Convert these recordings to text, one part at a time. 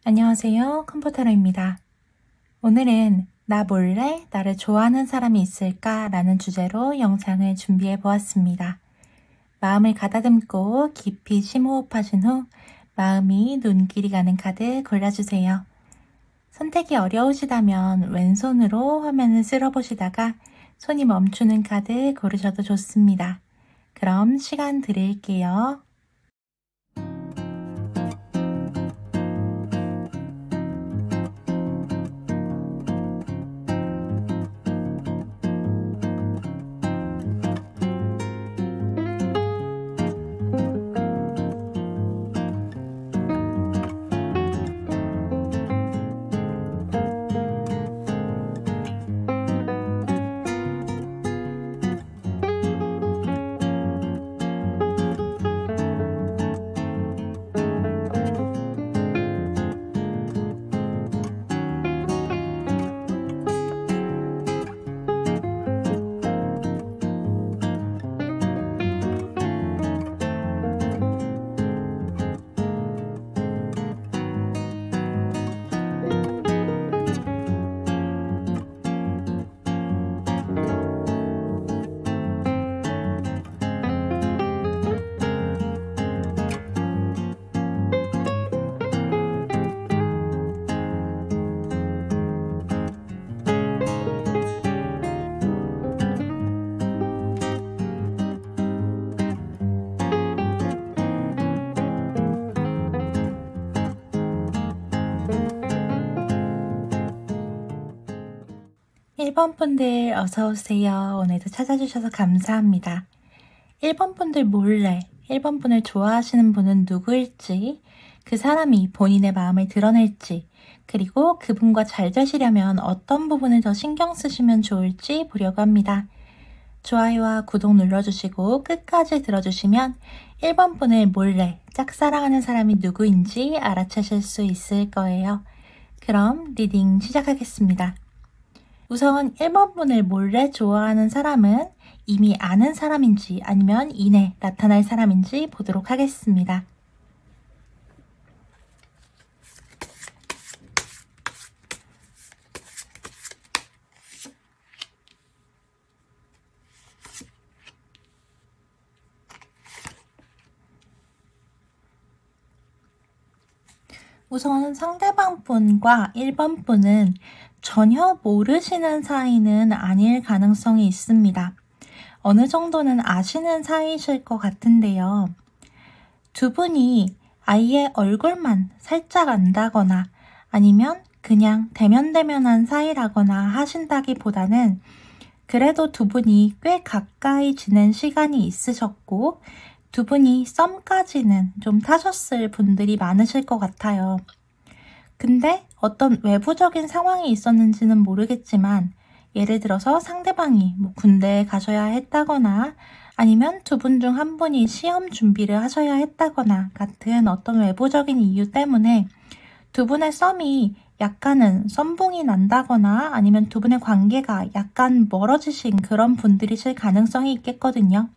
안녕하세요. 컴포터러입니다. 오늘은 나 몰래 나를 좋아하는 사람이 있을까? 라는 주제로 영상을 준비해 보았습니다. 마음을 가다듬고 깊이 심호흡하신 후 마음이 눈길이 가는 카드 골라주세요. 선택이 어려우시다면 왼손으로 화면을 쓸어보시다가 손이 멈추는 카드 고르셔도 좋습니다. 그럼 시간 드릴게요. 1번 분들 어서오세요. 오늘도 찾아주셔서 감사합니다. 1번 분들 몰래 1번 분을 좋아하시는 분은 누구일지, 그 사람이 본인의 마음을 드러낼지, 그리고 그분과 잘 되시려면 어떤 부분을 더 신경 쓰시면 좋을지 보려고 합니다. 좋아요와 구독 눌러주시고 끝까지 들어주시면 1번 분을 몰래 짝사랑하는 사람이 누구인지 알아채실 수 있을 거예요. 그럼 리딩 시작하겠습니다. 우선 1번 분을 몰래 좋아하는 사람은 이미 아는 사람인지 아니면 이내 나타날 사람인지 보도록 하겠습니다. 우선 상대방 분과 1번 분은 전혀 모르시는 사이는 아닐 가능성이 있습니다. 어느 정도는 아시는 사이실 것 같은데요. 두 분이 아예 얼굴만 살짝 안다거나 아니면 그냥 대면대면한 사이라거나 하신다기보다는 그래도 두 분이 꽤 가까이 지낸 시간이 있으셨고 두 분이 썸까지는 좀 타셨을 분들이 많으실 것 같아요. 근데 어떤 외부적인 상황이 있었는지는 모르겠지만 예를 들어서 상대방이 군대에 가셔야 했다거나 아니면 두 분 중 한 분이 시험 준비를 하셔야 했다거나 같은 어떤 외부적인 이유 때문에 두 분의 썸이 약간은 썸붕이 난다거나 아니면 두 분의 관계가 약간 멀어지신 그런 분들이실 가능성이 있겠거든요.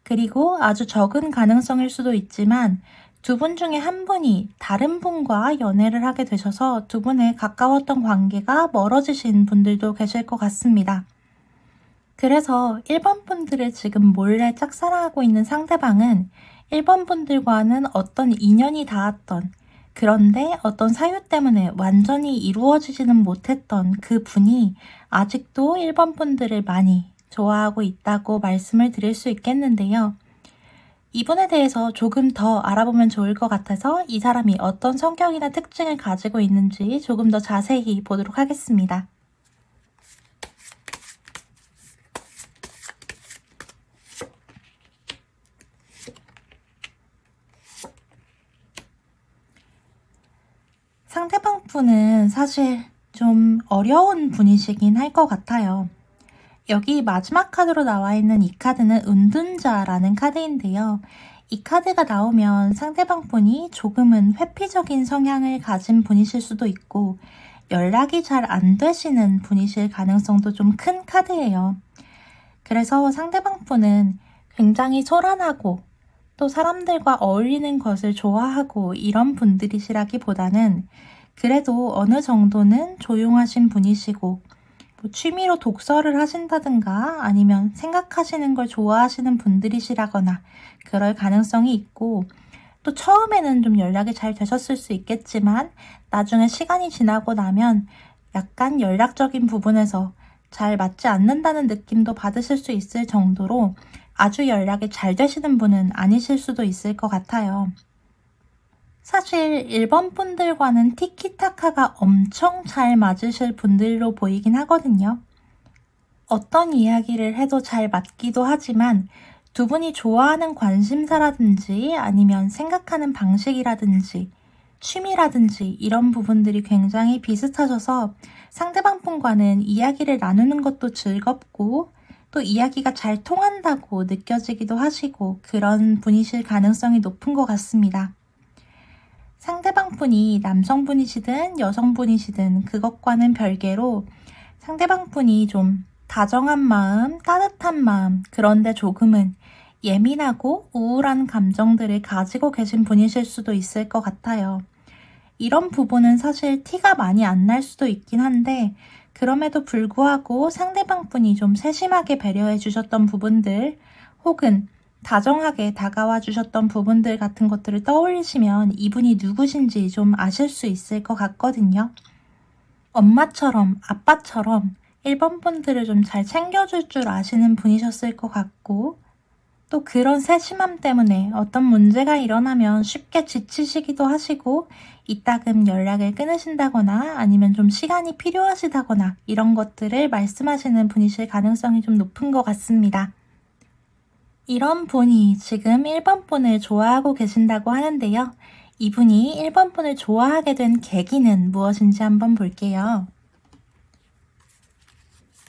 그리고 아주 적은 가능성일 수도 있지만 두 분 중에 한 분이 다른 분과 연애를 하게 되셔서 두 분의 가까웠던 관계가 멀어지신 분들도 계실 것 같습니다. 그래서 1번 분들을 지금 몰래 짝사랑하고 있는 상대방은 1번 분들과는 어떤 인연이 닿았던, 그런데 어떤 사유 때문에 완전히 이루어지지는 못했던 그 분이 아직도 1번 분들을 많이 좋아하고 있다고 말씀을 드릴 수 있겠는데요. 이분에 대해서 조금 더 알아보면 좋을 것 같아서 이 사람이 어떤 성격이나 특징을 가지고 있는지 조금 더 자세히 보도록 하겠습니다. 상대방 분은 사실 좀 어려운 분이시긴 할 것 같아요. 여기 마지막 카드로 나와 있는 이 카드는 은둔자라는 카드인데요. 이 카드가 나오면 상대방 분이 조금은 회피적인 성향을 가진 분이실 수도 있고 연락이 잘 안 되시는 분이실 가능성도 좀 큰 카드예요. 그래서 상대방 분은 굉장히 소란하고 또 사람들과 어울리는 것을 좋아하고 이런 분들이시라기보다는 그래도 어느 정도는 조용하신 분이시고 뭐 취미로 독서를 하신다든가 아니면 생각하시는 걸 좋아하시는 분들이시라거나 그럴 가능성이 있고, 또 처음에는 좀 연락이 잘 되셨을 수 있겠지만 나중에 시간이 지나고 나면 약간 연락적인 부분에서 잘 맞지 않는다는 느낌도 받으실 수 있을 정도로 아주 연락이 잘 되시는 분은 아니실 수도 있을 것 같아요. 사실 일본 분들과는 티키타카가 엄청 잘 맞으실 분들로 보이긴 하거든요. 어떤 이야기를 해도 잘 맞기도 하지만 두 분이 좋아하는 관심사라든지 아니면 생각하는 방식이라든지 취미라든지 이런 부분들이 굉장히 비슷하셔서 상대방 분과는 이야기를 나누는 것도 즐겁고 또 이야기가 잘 통한다고 느껴지기도 하시고 그런 분이실 가능성이 높은 것 같습니다. 상대방 분이 남성분이시든 여성분이시든 그것과는 별개로 상대방 분이 좀 다정한 마음, 따뜻한 마음, 그런데 조금은 예민하고 우울한 감정들을 가지고 계신 분이실 수도 있을 것 같아요. 이런 부분은 사실 티가 많이 안 날 수도 있긴 한데 그럼에도 불구하고 상대방 분이 좀 세심하게 배려해 주셨던 부분들 혹은 다정하게 다가와 주셨던 부분들 같은 것들을 떠올리시면 이분이 누구신지 좀 아실 수 있을 것 같거든요. 엄마처럼 아빠처럼 일본 분들을 좀 잘 챙겨줄 줄 아시는 분이셨을 것 같고, 또 그런 세심함 때문에 어떤 문제가 일어나면 쉽게 지치시기도 하시고 이따금 연락을 끊으신다거나 아니면 좀 시간이 필요하시다거나 이런 것들을 말씀하시는 분이실 가능성이 좀 높은 것 같습니다. 이런 분이 지금 1번 분을 좋아하고 계신다고 하는데요. 이분이 1번 분을 좋아하게 된 계기는 무엇인지 한번 볼게요.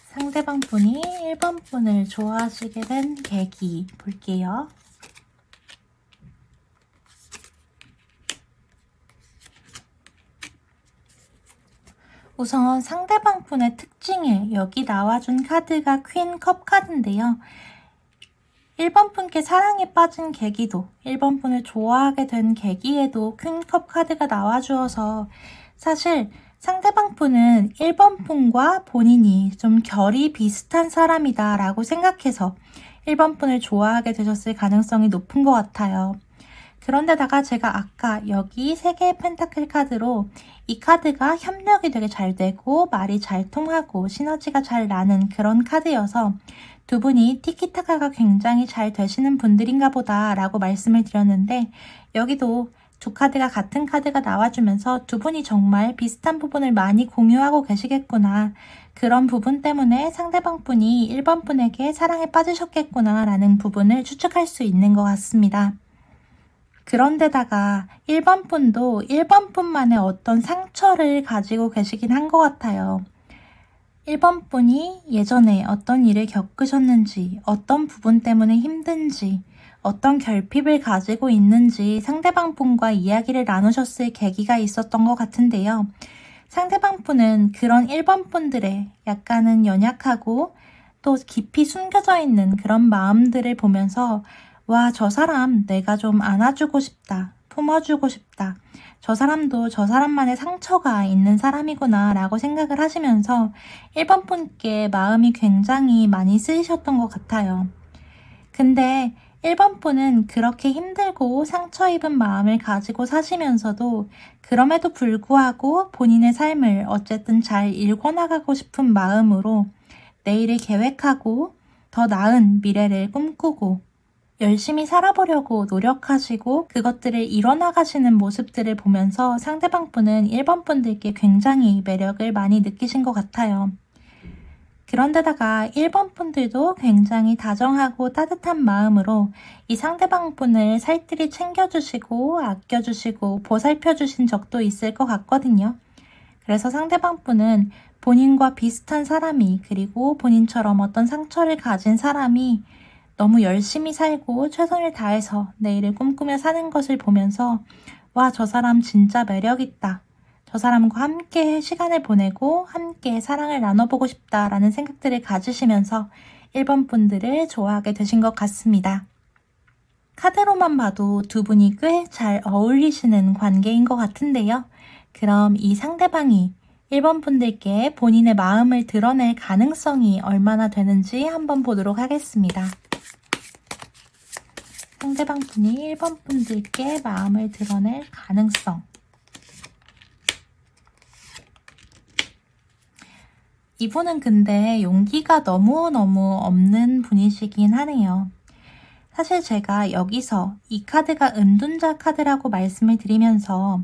상대방 분이 1번 분을 좋아하시게 된 계기 볼게요. 우선 상대방 분의 특징에 여기 나와준 카드가 퀸 컵 카드인데요. 1번 분께 사랑에 빠진 계기도 1번 분을 좋아하게 된 계기에도 퀸컵 카드가 나와주어서 사실 상대방 분은 1번 분과 본인이 좀 결이 비슷한 사람이다 라고 생각해서 1번 분을 좋아하게 되셨을 가능성이 높은 것 같아요. 그런데다가 제가 아까 여기 3개의 펜타클 카드로 이 카드가 협력이 되게 잘 되고 말이 잘 통하고 시너지가 잘 나는 그런 카드여서 두 분이 티키타카가 굉장히 잘 되시는 분들인가 보다 라고 말씀을 드렸는데 여기도 두 카드가 같은 카드가 나와주면서 두 분이 정말 비슷한 부분을 많이 공유하고 계시겠구나, 그런 부분 때문에 상대방 분이 1번 분에게 사랑에 빠지셨겠구나 라는 부분을 추측할 수 있는 것 같습니다. 그런데다가 1번 분도 1번 분만의 어떤 상처를 가지고 계시긴 한 것 같아요. 1번 분이 예전에 어떤 일을 겪으셨는지, 어떤 부분 때문에 힘든지, 어떤 결핍을 가지고 있는지 상대방 분과 이야기를 나누셨을 계기가 있었던 것 같은데요. 상대방 분은 그런 1번 분들의 약간은 연약하고 또 깊이 숨겨져 있는 그런 마음들을 보면서 와, 저 사람 내가 좀 안아주고 싶다, 품어주고 싶다, 저 사람도 저 사람만의 상처가 있는 사람이구나 라고 생각을 하시면서 1번 분께 마음이 굉장히 많이 쓰이셨던 것 같아요. 근데 1번 분은 그렇게 힘들고 상처 입은 마음을 가지고 사시면서도 그럼에도 불구하고 본인의 삶을 어쨌든 잘 일궈나가고 싶은 마음으로 내일을 계획하고 더 나은 미래를 꿈꾸고 열심히 살아보려고 노력하시고 그것들을 이뤄나가시는 모습들을 보면서 상대방 분은 1번 분들께 굉장히 매력을 많이 느끼신 것 같아요. 그런데다가 1번 분들도 굉장히 다정하고 따뜻한 마음으로 이 상대방 분을 살뜰히 챙겨주시고 아껴주시고 보살펴주신 적도 있을 것 같거든요. 그래서 상대방 분은 본인과 비슷한 사람이, 그리고 본인처럼 어떤 상처를 가진 사람이 너무 열심히 살고 최선을 다해서 내일을 꿈꾸며 사는 것을 보면서 와, 저 사람 진짜 매력있다, 저 사람과 함께 시간을 보내고 함께 사랑을 나눠보고 싶다라는 생각들을 가지시면서 1번 분들을 좋아하게 되신 것 같습니다. 카드로만 봐도 두 분이 꽤 잘 어울리시는 관계인 것 같은데요. 그럼 이 상대방이 1번 분들께 본인의 마음을 드러낼 가능성이 얼마나 되는지 한번 보도록 하겠습니다. 상대방 분이 1번 분들께 마음을 드러낼 가능성. 이분은 근데 용기가 너무너무 없는 분이시긴 하네요. 사실 제가 여기서 이 카드가 은둔자 카드라고 말씀을 드리면서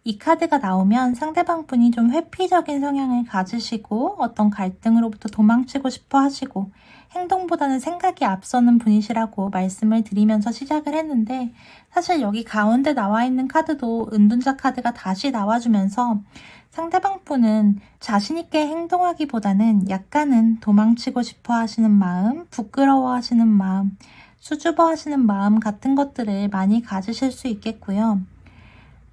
이 카드가 나오면 상대방 분이 좀 회피적인 성향을 가지시고 어떤 갈등으로부터 도망치고 싶어 하시고 행동보다는 생각이 앞서는 분이시라고 말씀을 드리면서 시작을 했는데, 사실 여기 가운데 나와 있는 카드도 은둔자 카드가 다시 나와주면서 상대방 분은 자신있게 행동하기보다는 약간은 도망치고 싶어 하시는 마음, 부끄러워 하시는 마음, 수줍어 하시는 마음 같은 것들을 많이 가지실 수 있겠고요.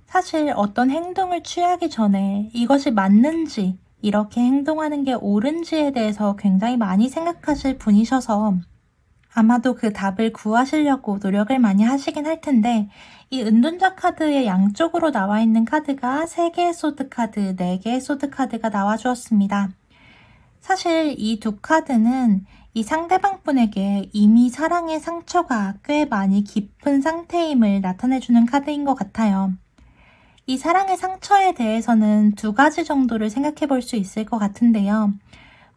사실 어떤 행동을 취하기 전에 이것이 맞는지, 이렇게 행동하는 게 옳은지에 대해서 굉장히 많이 생각하실 분이셔서 아마도 그 답을 구하시려고 노력을 많이 하시긴 할 텐데, 이 은둔자 카드의 양쪽으로 나와 있는 카드가 3개의 소드 카드, 4개의 소드 카드가 나와주었습니다. 사실 이 두 카드는 이 상대방 분에게 이미 사랑의 상처가 꽤 많이 깊은 상태임을 나타내주는 카드인 것 같아요. 이 사랑의 상처에 대해서는 2가지 정도를 생각해 볼 수 있을 것 같은데요.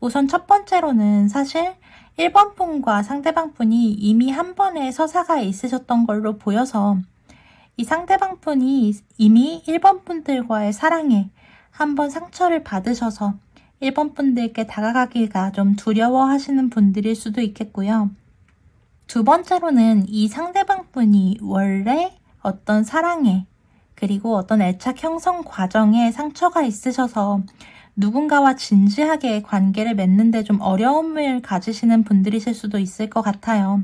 우선 첫 번째로는 사실 1번 분과 상대방 분이 이미 한 번의 서사가 있으셨던 걸로 보여서 이 상대방 분이 이미 1번 분들과의 사랑에 한 번 상처를 받으셔서 1번 분들께 다가가기가 좀 두려워하시는 분들일 수도 있겠고요. 두 번째로는 이 상대방 분이 원래 어떤 사랑에 그리고 어떤 애착 형성 과정에 상처가 있으셔서 누군가와 진지하게 관계를 맺는데 좀 어려움을 가지시는 분들이실 수도 있을 것 같아요.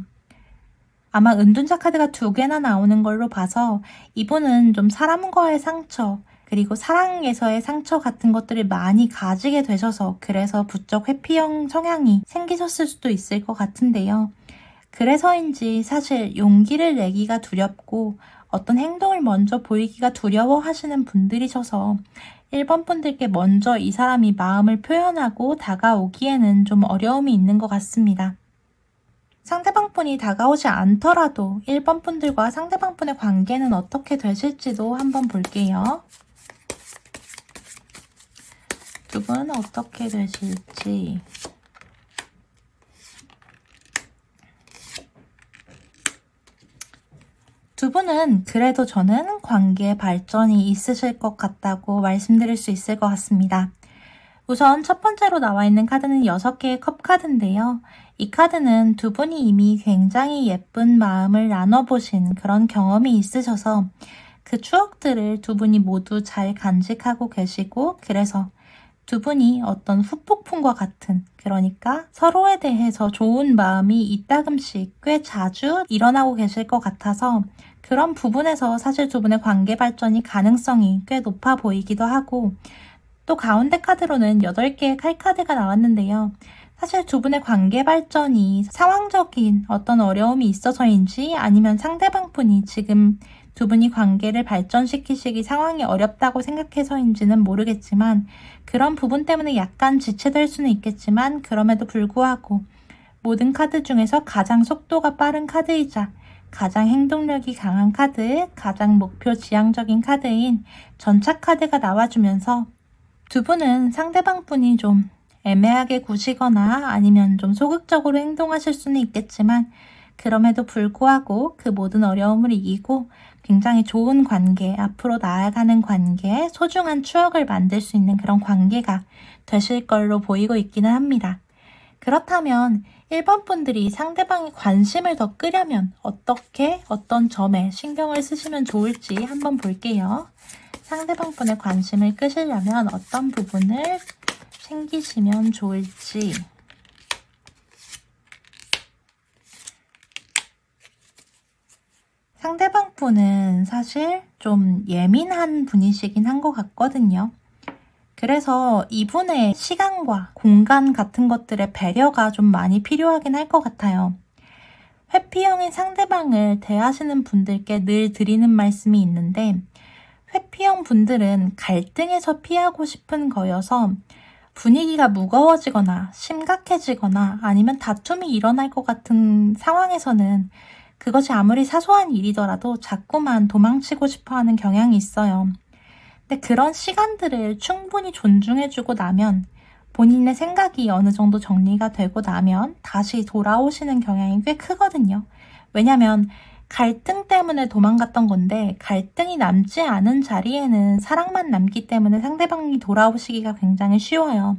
아마 은둔자 카드가 2개나 나오는 걸로 봐서 이분은 좀 사람과의 상처, 그리고 사랑에서의 상처 같은 것들을 많이 가지게 되셔서 그래서 부쩍 회피형 성향이 생기셨을 수도 있을 것 같은데요. 그래서인지 사실 용기를 내기가 두렵고 어떤 행동을 먼저 보이기가 두려워하시는 분들이셔서 1번 분들께 먼저 이 사람이 마음을 표현하고 다가오기에는 좀 어려움이 있는 것 같습니다. 상대방 분이 다가오지 않더라도 1번 분들과 상대방 분의 관계는 어떻게 되실지도 한번 볼게요. 두 분 어떻게 되실지. 두 분은 그래도 저는 관계 발전이 있으실 것 같다고 말씀드릴 수 있을 것 같습니다. 우선 첫 번째로 나와 있는 카드는 6개의 컵 카드인데요. 이 카드는 두 분이 이미 굉장히 예쁜 마음을 나눠보신 그런 경험이 있으셔서 그 추억들을 두 분이 모두 잘 간직하고 계시고, 그래서 두 분이 어떤 후폭풍과 같은, 그러니까 서로에 대해서 좋은 마음이 이따금씩 꽤 자주 일어나고 계실 것 같아서 그런 부분에서 사실 두 분의 관계 발전이 가능성이 꽤 높아 보이기도 하고, 또 가운데 카드로는 8개의 칼카드가 나왔는데요. 사실 두 분의 관계 발전이 상황적인 어떤 어려움이 있어서인지 아니면 상대방 분이 지금 두 분이 관계를 발전시키시기 상황이 어렵다고 생각해서인지는 모르겠지만 그런 부분 때문에 약간 지체될 수는 있겠지만, 그럼에도 불구하고 모든 카드 중에서 가장 속도가 빠른 카드이자 가장 행동력이 강한 카드, 가장 목표 지향적인 카드인 전차 카드가 나와주면서 두 분은 상대방 분이 좀 애매하게 구시거나 아니면 좀 소극적으로 행동하실 수는 있겠지만 그럼에도 불구하고 그 모든 어려움을 이기고 굉장히 좋은 관계, 앞으로 나아가는 관계, 소중한 추억을 만들 수 있는 그런 관계가 되실 걸로 보이고 있기는 합니다. 그렇다면 1번 분들이 상대방의 관심을 더 끄려면 어떻게, 어떤 점에 신경을 쓰시면 좋을지 한번 볼게요. 상대방 분의 관심을 끄시려면 어떤 부분을 챙기시면 좋을지. 상대방 분은 사실 좀 예민한 분이시긴 한 것 같거든요. 그래서 이분의 시간과 공간 같은 것들의 배려가 좀 많이 필요하긴 할 것 같아요. 회피형인 상대방을 대하시는 분들께 늘 드리는 말씀이 있는데, 회피형 분들은 갈등에서 피하고 싶은 거여서 분위기가 무거워지거나 심각해지거나 아니면 다툼이 일어날 것 같은 상황에서는 그것이 아무리 사소한 일이더라도 자꾸만 도망치고 싶어 하는 경향이 있어요. 근데 그런 시간들을 충분히 존중해주고 나면 본인의 생각이 어느 정도 정리가 되고 나면 다시 돌아오시는 경향이 꽤 크거든요. 왜냐면 갈등 때문에 도망갔던 건데 갈등이 남지 않은 자리에는 사랑만 남기 때문에 상대방이 돌아오시기가 굉장히 쉬워요.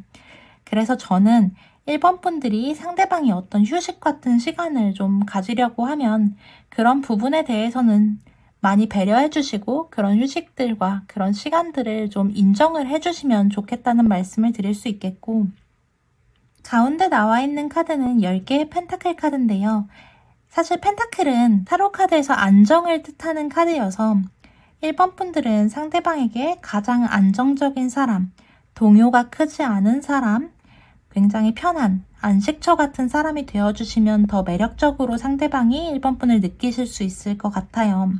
그래서 저는 1번 분들이 상대방이 어떤 휴식 같은 시간을 좀 가지려고 하면 그런 부분에 대해서는 많이 배려해 주시고 그런 휴식들과 그런 시간들을 좀 인정을 해 주시면 좋겠다는 말씀을 드릴 수 있겠고, 가운데 나와 있는 카드는 10개의 펜타클 카드인데요. 사실 펜타클은 타로 카드에서 안정을 뜻하는 카드여서 1번 분들은 상대방에게 가장 안정적인 사람, 동요가 크지 않은 사람, 굉장히 편한 안식처 같은 사람이 되어주시면 더 매력적으로 상대방이 1번 분을 느끼실 수 있을 것 같아요.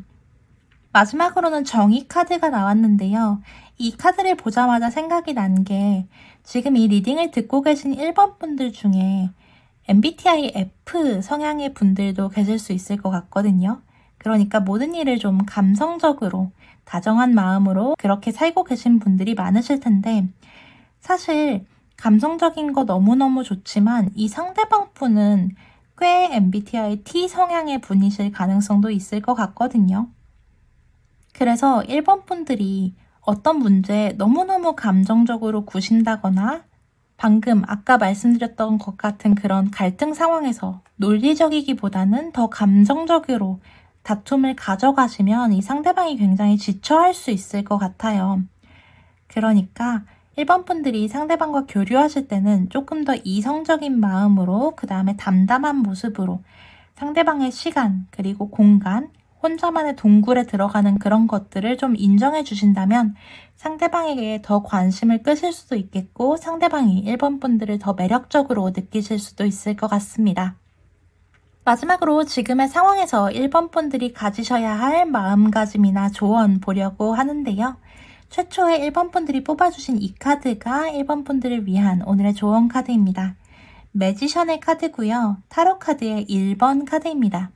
마지막으로는 정의 카드가 나왔는데요. 이 카드를 보자마자 생각이 난 게 지금 이 리딩을 듣고 계신 1번 분들 중에 MBTI F 성향의 분들도 계실 수 있을 것 같거든요. 그러니까 모든 일을 좀 감성적으로 다정한 마음으로 그렇게 살고 계신 분들이 많으실 텐데, 사실 감성적인 거 너무너무 좋지만 이 상대방 분은 꽤 MBTI T 성향의 분이실 가능성도 있을 것 같거든요. 그래서 1번 분들이 어떤 문제에 너무너무 감정적으로 구신다거나 방금 아까 말씀드렸던 것 같은 그런 갈등 상황에서 논리적이기보다는 더 감정적으로 다툼을 가져가시면 이 상대방이 굉장히 지쳐할 수 있을 것 같아요. 그러니까 1번 분들이 상대방과 교류하실 때는 조금 더 이성적인 마음으로, 그 다음에 담담한 모습으로 상대방의 시간 그리고 공간, 혼자만의 동굴에 들어가는 그런 것들을 좀 인정해 주신다면 상대방에게 더 관심을 끄실 수도 있겠고 상대방이 1번 분들을 더 매력적으로 느끼실 수도 있을 것 같습니다. 마지막으로 지금의 상황에서 1번 분들이 가지셔야 할 마음가짐이나 조언 보려고 하는데요. 최초에 1번 분들이 뽑아주신 이 카드가 1번 분들을 위한 오늘의 조언 카드입니다. 매지션의 카드고요. 타로 카드의 1번 카드입니다.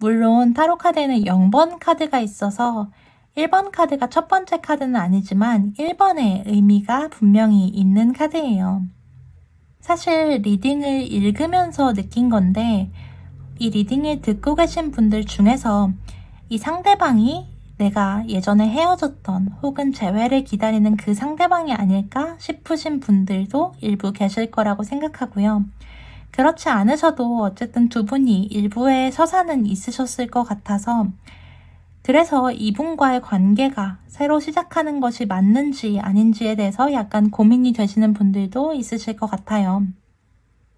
물론 타로 카드에는 0번 카드가 있어서 1번 카드가 첫 번째 카드는 아니지만 1번의 의미가 분명히 있는 카드예요. 사실 리딩을 읽으면서 느낀 건데, 이 리딩을 듣고 계신 분들 중에서 이 상대방이 내가 예전에 헤어졌던 혹은 재회를 기다리는 그 상대방이 아닐까 싶으신 분들도 일부 계실 거라고 생각하고요. 그렇지 않으셔도 어쨌든 두 분이 일부의 서사는 있으셨을 것 같아서, 그래서 이분과의 관계가 새로 시작하는 것이 맞는지 아닌지에 대해서 약간 고민이 되시는 분들도 있으실 것 같아요.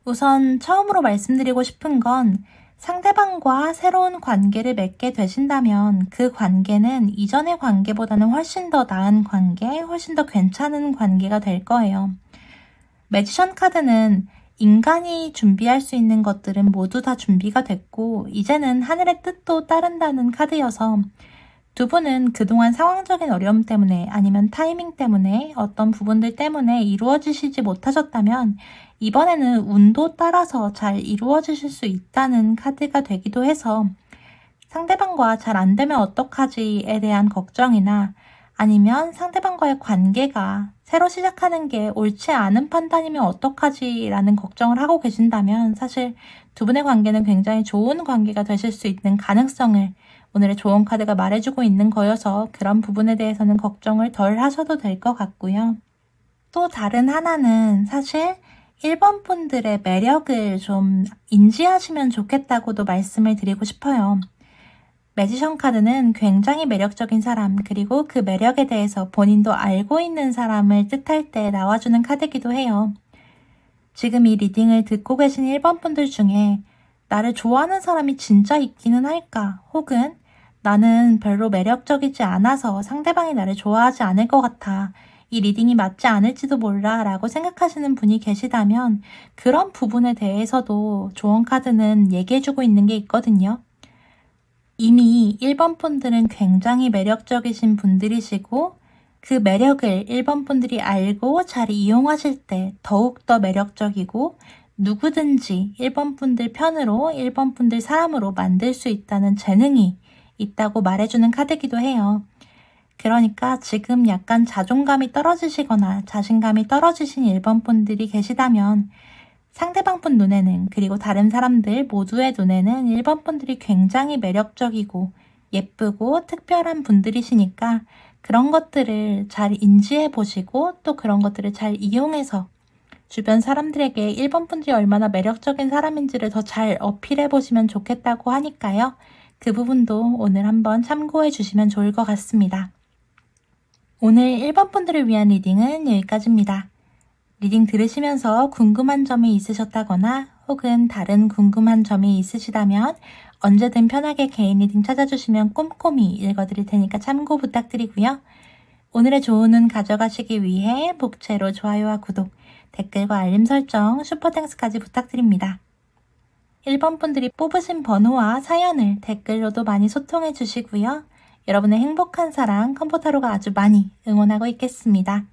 우선 처음으로 말씀드리고 싶은 건, 상대방과 새로운 관계를 맺게 되신다면 그 관계는 이전의 관계보다는 훨씬 더 나은 관계, 훨씬 더 괜찮은 관계가 될 거예요. 매지션 카드는 인간이 준비할 수 있는 것들은 모두 다 준비가 됐고 이제는 하늘의 뜻도 따른다는 카드여서 두 분은 그동안 상황적인 어려움 때문에 아니면 타이밍 때문에 어떤 부분들 때문에 이루어지시지 못하셨다면 이번에는 운도 따라서 잘 이루어지실 수 있다는 카드가 되기도 해서 상대방과 잘 안 되면 어떡하지에 대한 걱정이나 아니면 상대방과의 관계가 새로 시작하는 게 옳지 않은 판단이면 어떡하지 라는 걱정을 하고 계신다면 사실 두 분의 관계는 굉장히 좋은 관계가 되실 수 있는 가능성을 오늘의 조언 카드가 말해주고 있는 거여서 그런 부분에 대해서는 걱정을 덜 하셔도 될 것 같고요. 또 다른 하나는 사실 1번 분들의 매력을 좀 인지하시면 좋겠다고도 말씀을 드리고 싶어요. 매지션 카드는 굉장히 매력적인 사람, 그리고 그 매력에 대해서 본인도 알고 있는 사람을 뜻할 때 나와주는 카드이기도 해요. 지금 이 리딩을 듣고 계신 1번 분들 중에 나를 좋아하는 사람이 진짜 있기는 할까? 혹은 나는 별로 매력적이지 않아서 상대방이 나를 좋아하지 않을 것 같아. 이 리딩이 맞지 않을지도 몰라 라고 생각하시는 분이 계시다면 그런 부분에 대해서도 조언 카드는 얘기해주고 있는 게 있거든요. 이미 1번 분들은 굉장히 매력적이신 분들이시고 그 매력을 1번 분들이 알고 잘 이용하실 때 더욱더 매력적이고 누구든지 1번 분들 편으로 1번 분들 사람으로 만들 수 있다는 재능이 있다고 말해주는 카드기도 해요. 그러니까 지금 약간 자존감이 떨어지시거나 자신감이 떨어지신 1번 분들이 계시다면 상대방 분 눈에는 그리고 다른 사람들 모두의 눈에는 1번 분들이 굉장히 매력적이고 예쁘고 특별한 분들이시니까 그런 것들을 잘 인지해 보시고 또 그런 것들을 잘 이용해서 주변 사람들에게 1번 분들이 얼마나 매력적인 사람인지를 더 잘 어필해 보시면 좋겠다고 하니까요. 그 부분도 오늘 한번 참고해 주시면 좋을 것 같습니다. 오늘 1번 분들을 위한 리딩은 여기까지입니다. 리딩 들으시면서 궁금한 점이 있으셨다거나 혹은 다른 궁금한 점이 있으시다면 언제든 편하게 개인 리딩 찾아주시면 꼼꼼히 읽어드릴 테니까 참고 부탁드리고요. 오늘의 좋은 운 가져가시기 위해 복채로 좋아요와 구독, 댓글과 알림 설정, 슈퍼땡스까지 부탁드립니다. 1번 분들이 뽑으신 번호와 사연을 댓글로도 많이 소통해 주시고요. 여러분의 행복한 사랑 컴포터로가 아주 많이 응원하고 있겠습니다.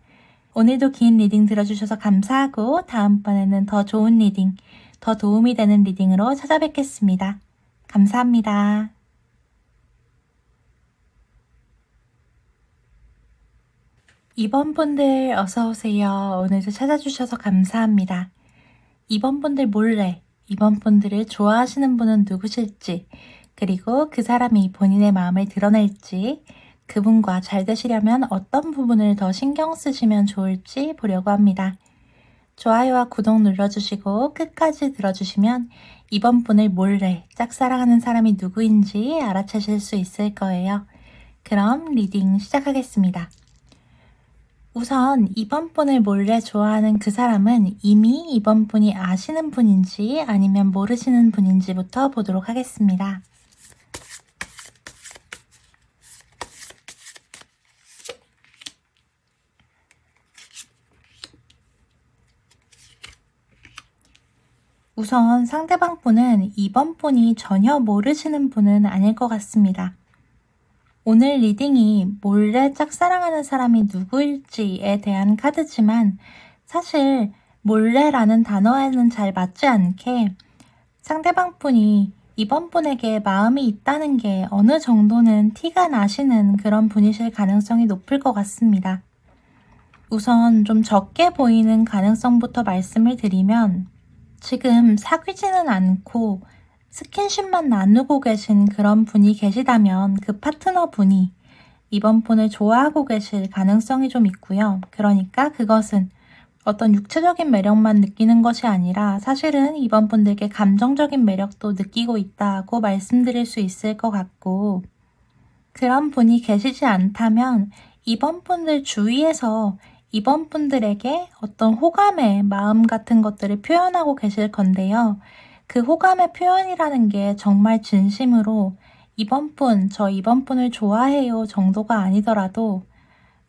오늘도 긴 리딩 들어주셔서 감사하고 다음번에는 더 좋은 리딩, 더 도움이 되는 리딩으로 찾아뵙겠습니다. 감사합니다. 2번 분들 어서오세요. 오늘도 찾아주셔서 감사합니다. 2번 분들 몰래 2번 분들을 좋아하시는 분은 누구실지 그리고 그 사람이 본인의 마음을 드러낼지 그분과 잘 되시려면 어떤 부분을 더 신경 쓰시면 좋을지 보려고 합니다. 좋아요와 구독 눌러주시고 끝까지 들어주시면 2번 분을 몰래 짝사랑하는 사람이 누구인지 알아채실 수 있을 거예요. 그럼 리딩 시작하겠습니다. 우선 2번 분을 몰래 좋아하는 그 사람은 이미 2번 분이 아시는 분인지 아니면 모르시는 분인지부터 보도록 하겠습니다. 우선 상대방 분은 2번 분이 전혀 모르시는 분은 아닐 것 같습니다. 오늘 리딩이 몰래 짝사랑하는 사람이 누구일지에 대한 카드지만 사실 몰래라는 단어에는 잘 맞지 않게 상대방 분이 이번 분에게 마음이 있다는 게 어느 정도는 티가 나시는 그런 분이실 가능성이 높을 것 같습니다. 우선 좀 적게 보이는 가능성부터 말씀을 드리면 지금 사귀지는 않고 스킨십만 나누고 계신 그런 분이 계시다면 그 파트너 분이 이번 분을 좋아하고 계실 가능성이 좀 있고요. 그러니까 그것은 어떤 육체적인 매력만 느끼는 것이 아니라 사실은 이번 분들께 감정적인 매력도 느끼고 있다고 말씀드릴 수 있을 것 같고 그런 분이 계시지 않다면 이번 분들 주위에서 이번 분들에게 어떤 호감의 마음 같은 것들을 표현하고 계실 건데요. 그 호감의 표현이라는 게 정말 진심으로 이번 분, 저 이번 분을 좋아해요 정도가 아니더라도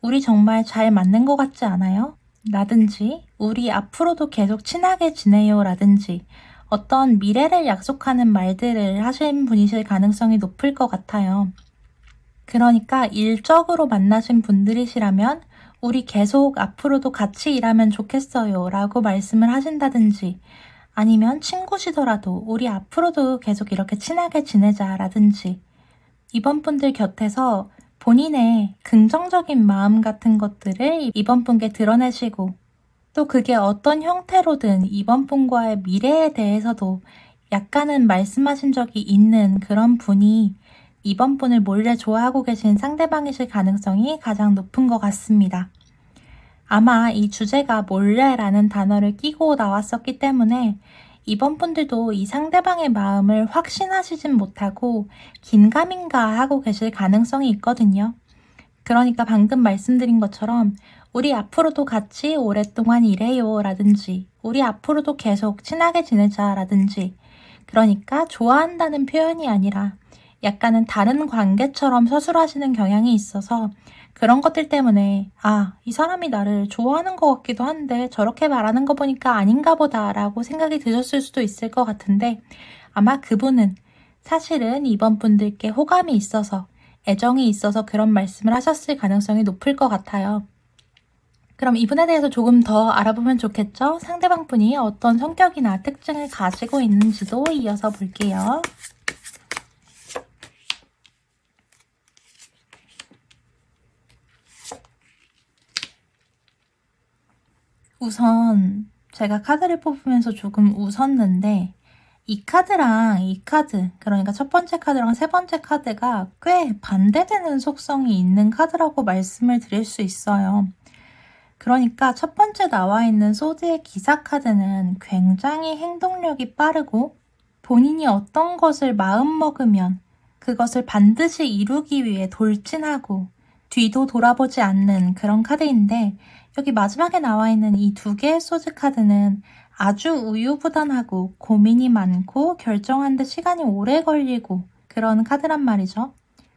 우리 정말 잘 맞는 것 같지 않아요? 라든지 우리 앞으로도 계속 친하게 지내요 라든지 어떤 미래를 약속하는 말들을 하신 분이실 가능성이 높을 것 같아요. 그러니까 일적으로 만나신 분들이시라면 우리 계속 앞으로도 같이 일하면 좋겠어요 라고 말씀을 하신다든지 아니면 친구시더라도 우리 앞으로도 계속 이렇게 친하게 지내자 라든지 이번 분들 곁에서 본인의 긍정적인 마음 같은 것들을 이번 분께 드러내시고 또 그게 어떤 형태로든 이번 분과의 미래에 대해서도 약간은 말씀하신 적이 있는 그런 분이 이번 분을 몰래 좋아하고 계신 상대방이실 가능성이 가장 높은 것 같습니다. 아마 이 주제가 몰래라는 단어를 끼고 나왔었기 때문에 이번 분들도 이 상대방의 마음을 확신하시진 못하고 긴가민가 하고 계실 가능성이 있거든요. 그러니까 방금 말씀드린 것처럼 우리 앞으로도 같이 오랫동안 일해요 라든지 우리 앞으로도 계속 친하게 지내자 라든지 그러니까 좋아한다는 표현이 아니라 약간은 다른 관계처럼 서술하시는 경향이 있어서 그런 것들 때문에 이 사람이 나를 좋아하는 것 같기도 한데 저렇게 말하는 거 보니까 아닌가 보다라고 생각이 드셨을 수도 있을 것 같은데 아마 그분은 사실은 이번 분들께 호감이 있어서 애정이 있어서 그런 말씀을 하셨을 가능성이 높을 것 같아요. 그럼 이분에 대해서 조금 더 알아보면 좋겠죠? 상대방 분이 어떤 성격이나 특징을 가지고 있는지도 이어서 볼게요. 우선 제가 카드를 뽑으면서 조금 웃었는데 이 카드랑 이 카드, 그러니까 첫 번째 카드랑 세 번째 카드가 꽤 반대되는 속성이 있는 카드라고 말씀을 드릴 수 있어요. 그러니까 첫 번째 나와 있는 소드의 기사 카드는 굉장히 행동력이 빠르고 본인이 어떤 것을 마음먹으면 그것을 반드시 이루기 위해 돌진하고 뒤도 돌아보지 않는 그런 카드인데 여기 마지막에 나와 있는 이 두 개의 소드 카드는 아주 우유부단하고 고민이 많고 결정하는데 시간이 오래 걸리고 그런 카드란 말이죠.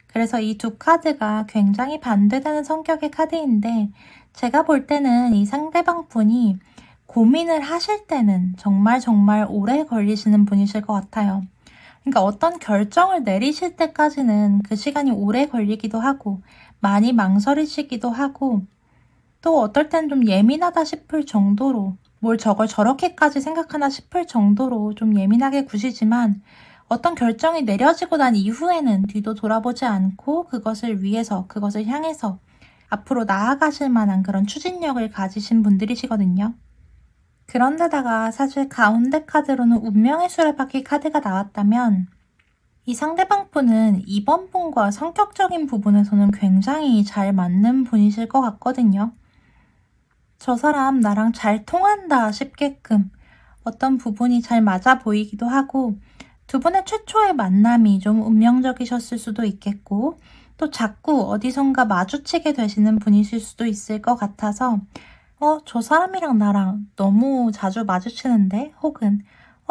그래서 이 두 카드가 굉장히 반대되는 성격의 카드인데 제가 볼 때는 이 상대방 분이 고민을 하실 때는 정말 오래 걸리시는 분이실 것 같아요. 그러니까 어떤 결정을 내리실 때까지는 그 시간이 오래 걸리기도 하고 많이 망설이시기도 하고 또 어떨 땐 좀 예민하다 싶을 정도로 뭘 저걸 저렇게까지 생각하나 싶을 정도로 좀 예민하게 구시지만 어떤 결정이 내려지고 난 이후에는 뒤도 돌아보지 않고 그것을 위해서 그것을 향해서 앞으로 나아가실 만한 그런 추진력을 가지신 분들이시거든요. 그런데다가 사실 가운데 카드로는 운명의 수레바퀴 카드가 나왔다면 이 상대방 분은 이번 분과 성격적인 부분에서는 굉장히 잘 맞는 분이실 것 같거든요. 저 사람 나랑 잘 통한다 싶게끔 어떤 부분이 잘 맞아 보이기도 하고 두 분의 최초의 만남이 좀 운명적이셨을 수도 있겠고 또 자꾸 어디선가 마주치게 되시는 분이실 수도 있을 것 같아서 저 사람이랑 나랑 너무 자주 마주치는데 혹은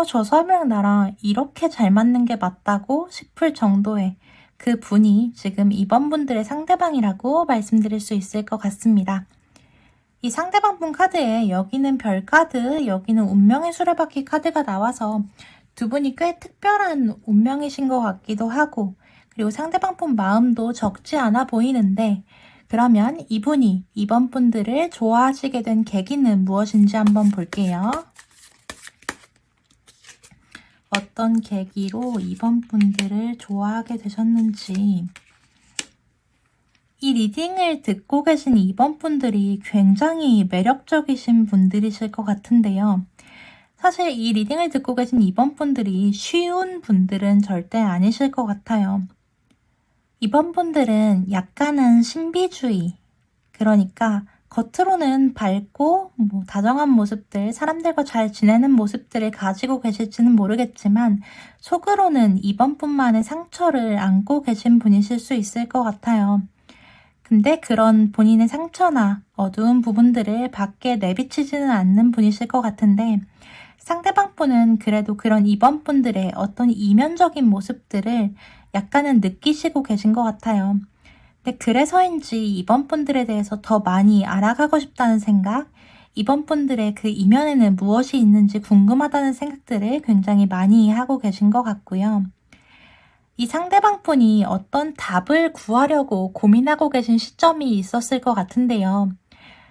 저 사람이랑 나랑 이렇게 잘 맞는 게 맞다고 싶을 정도의 그 분이 지금 이번 분들의 상대방이라고 말씀드릴 수 있을 것 같습니다. 이 상대방 분 카드에 여기는 별 카드, 여기는 운명의 수레바퀴 카드가 나와서 두 분이 꽤 특별한 운명이신 것 같기도 하고 그리고 상대방 분 마음도 적지 않아 보이는데 그러면 이분이 이번 분들을 좋아하시게 된 계기는 무엇인지 한번 볼게요. 어떤 계기로 이번 분들을 좋아하게 되셨는지 이 리딩을 듣고 계신 이번 분들이 굉장히 매력적이신 분들이실 것 같은데요. 사실 이 리딩을 듣고 계신 이번 분들이 쉬운 분들은 절대 아니실 것 같아요. 이번 분들은 약간은 신비주의, 그러니까 겉으로는 밝고 다정한 모습들, 사람들과 잘 지내는 모습들을 가지고 계실지는 모르겠지만 속으로는 이번 분만의 상처를 안고 계신 분이실 수 있을 것 같아요. 근데 그런 본인의 상처나 어두운 부분들을 밖에 내비치지는 않는 분이실 것 같은데 상대방 분은 그래도 그런 이번 분들의 어떤 이면적인 모습들을 약간은 느끼시고 계신 것 같아요. 근데 그래서인지 이번 분들에 대해서 더 많이 알아가고 싶다는 생각, 이번 분들의 그 이면에는 무엇이 있는지 궁금하다는 생각들을 굉장히 많이 하고 계신 것 같고요. 이 상대방 분이 어떤 답을 구하려고 고민하고 계신 시점이 있었을 것 같은데요.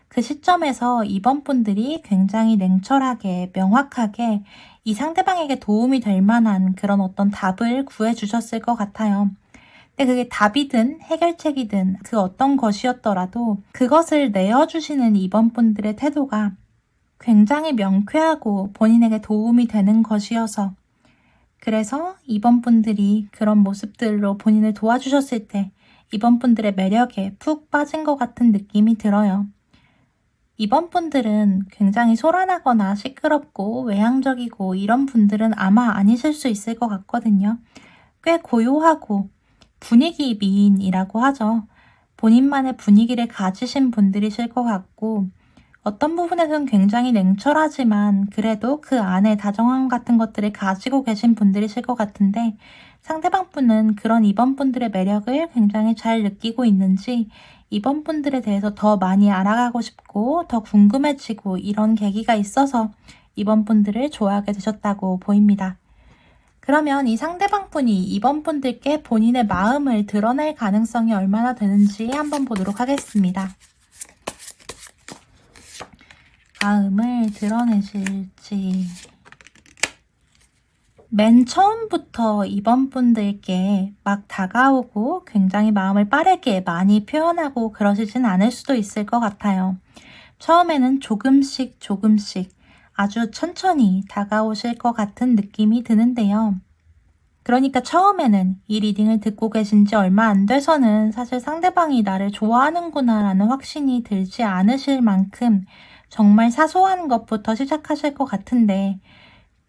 그 시점에서 이번 분들이 굉장히 냉철하게, 명확하게 이 상대방에게 도움이 될 만한 그런 어떤 답을 구해주셨을 것 같아요. 근데 그게 답이든 해결책이든 그 어떤 것이었더라도 그것을 내어주시는 이번 분들의 태도가 굉장히 명쾌하고 본인에게 도움이 되는 것이어서 그래서 이번 분들이 그런 모습들로 본인을 도와주셨을 때 이번 분들의 매력에 푹 빠진 것 같은 느낌이 들어요. 이번 분들은 굉장히 소란하거나 시끄럽고 외향적이고 이런 분들은 아마 아니실 수 있을 것 같거든요. 꽤 고요하고 분위기 미인이라고 하죠. 본인만의 분위기를 가지신 분들이실 것 같고 어떤 부분에서는 굉장히 냉철하지만 그래도 그 안에 다정함 같은 것들을 가지고 계신 분들이실 것 같은데 상대방 분은 그런 2번 분들의 매력을 굉장히 잘 느끼고 있는지 2번 분들에 대해서 더 많이 알아가고 싶고 더 궁금해지고 이런 계기가 있어서 2번 분들을 좋아하게 되셨다고 보입니다. 그러면 이 상대방 분이 2번 분들께 본인의 마음을 드러낼 가능성이 얼마나 되는지 한번 보도록 하겠습니다. 마음을 드러내실지. 맨 처음부터 2번 분들께 막 다가오고 굉장히 마음을 빠르게 많이 표현하고 그러시진 않을 수도 있을 것 같아요. 처음에는 조금씩 아주 천천히 다가오실 것 같은 느낌이 드는데요. 그러니까 처음에는 이 리딩을 듣고 계신 지 얼마 안 돼서는 사실 상대방이 나를 좋아하는구나 라는 확신이 들지 않으실 만큼 정말 사소한 것부터 시작하실 것 같은데,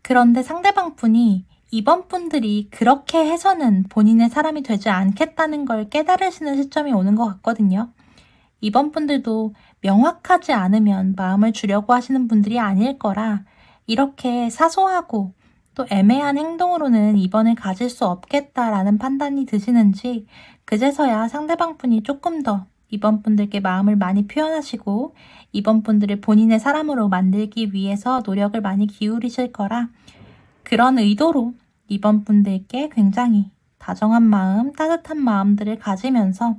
그런데 상대방 분이 2번 분들이 그렇게 해서는 본인의 사람이 되지 않겠다는 걸 깨달으시는 시점이 오는 것 같거든요. 2번 분들도 명확하지 않으면 마음을 주려고 하시는 분들이 아닐 거라 이렇게 사소하고 또 애매한 행동으로는 2번을 가질 수 없겠다라는 판단이 드시는지 그제서야 상대방 분이 조금 더 2번 분들께 마음을 많이 표현하시고 2번 분들을 본인의 사람으로 만들기 위해서 노력을 많이 기울이실 거라 그런 의도로 2번 분들께 굉장히 다정한 마음, 따뜻한 마음들을 가지면서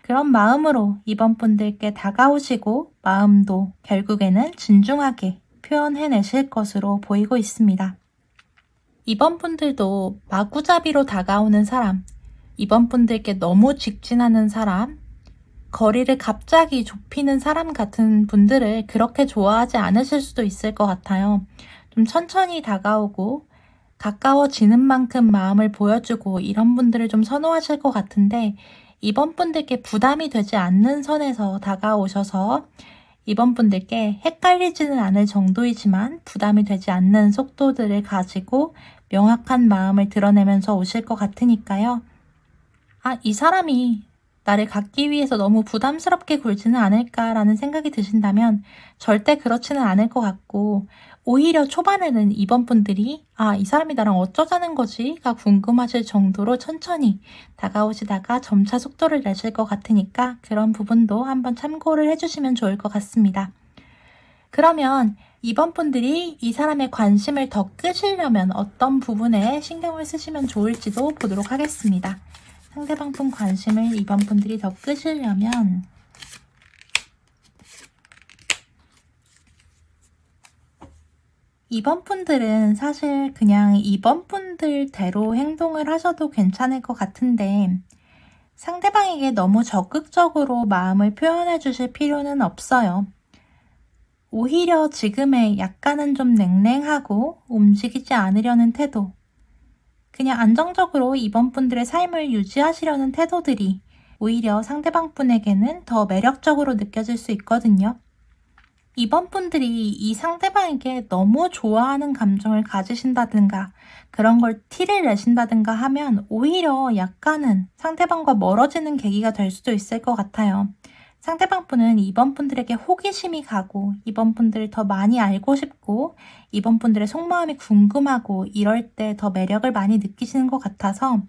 그런 마음으로 2번 분들께 다가오시고 마음도 결국에는 진중하게 표현해내실 것으로 보이고 있습니다. 2번 분들도 마구잡이로 다가오는 사람, 2번 분들께 너무 직진하는 사람, 거리를 갑자기 좁히는 사람 같은 분들을 그렇게 좋아하지 않으실 수도 있을 것 같아요. 좀 천천히 다가오고 가까워지는 만큼 마음을 보여주고 이런 분들을 좀 선호하실 것 같은데 2번 분들께 부담이 되지 않는 선에서 다가오셔서 2번 분들께 헷갈리지는 않을 정도이지만 부담이 되지 않는 속도들을 가지고 명확한 마음을 드러내면서 오실 것 같으니까요. 이 사람이 나를 갖기 위해서 너무 부담스럽게 굴지는 않을까라는 생각이 드신다면 절대 그렇지는 않을 것 같고 오히려 초반에는 2번 분들이 이 사람이 나랑 어쩌자는 거지가 궁금하실 정도로 천천히 다가오시다가 점차 속도를 내실 것 같으니까 그런 부분도 한번 참고를 해주시면 좋을 것 같습니다. 그러면 2번 분들이 이 사람의 관심을 더 끄시려면 어떤 부분에 신경을 쓰시면 좋을지도 보도록 하겠습니다. 상대방 분 관심을 2번 분들이 더 끄시려면 2번 분들은 사실 그냥 2번 분들대로 행동을 하셔도 괜찮을 것 같은데 상대방에게 너무 적극적으로 마음을 표현해 주실 필요는 없어요. 오히려 지금의 약간은 좀 냉랭하고 움직이지 않으려는 태도, 그냥 안정적으로 2번 분들의 삶을 유지하시려는 태도들이 오히려 상대방 분에게는 더 매력적으로 느껴질 수 있거든요. 2번 분들이 이 상대방에게 너무 좋아하는 감정을 가지신다든가 그런 걸 티를 내신다든가 하면 오히려 약간은 상대방과 멀어지는 계기가 될 수도 있을 것 같아요. 상대방 분은 2번 분들에게 호기심이 가고 2번 분들을 더 많이 알고 싶고 2번 분들의 속마음이 궁금하고 이럴 때 더 매력을 많이 느끼시는 것 같아서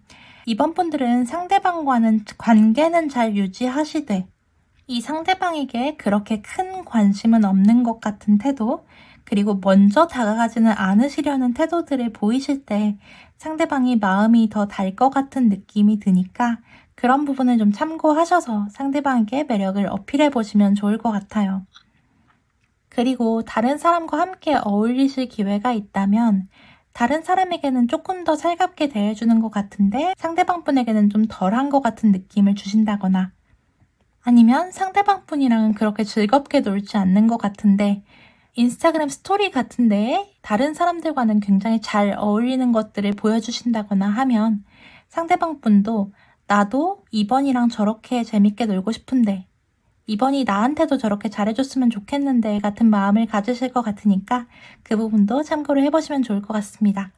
2번 분들은 상대방과는 관계는 잘 유지하시되 이 상대방에게 그렇게 큰 관심은 없는 것 같은 태도, 그리고 먼저 다가가지는 않으시려는 태도들을 보이실 때 상대방이 마음이 더 달 것 같은 느낌이 드니까 그런 부분을 좀 참고하셔서 상대방에게 매력을 어필해 보시면 좋을 것 같아요. 그리고 다른 사람과 함께 어울리실 기회가 있다면 다른 사람에게는 조금 더 살갑게 대해주는 것 같은데 상대방 분에게는 좀 덜한 것 같은 느낌을 주신다거나 아니면 상대방 분이랑은 그렇게 즐겁게 놀지 않는 것 같은데 인스타그램 스토리 같은데 다른 사람들과는 굉장히 잘 어울리는 것들을 보여주신다거나 하면 상대방 분도 나도 2번이랑 저렇게 재밌게 놀고 싶은데 2번이 나한테도 저렇게 잘해줬으면 좋겠는데 같은 마음을 가지실 것 같으니까 그 부분도 참고를 해보시면 좋을 것 같습니다.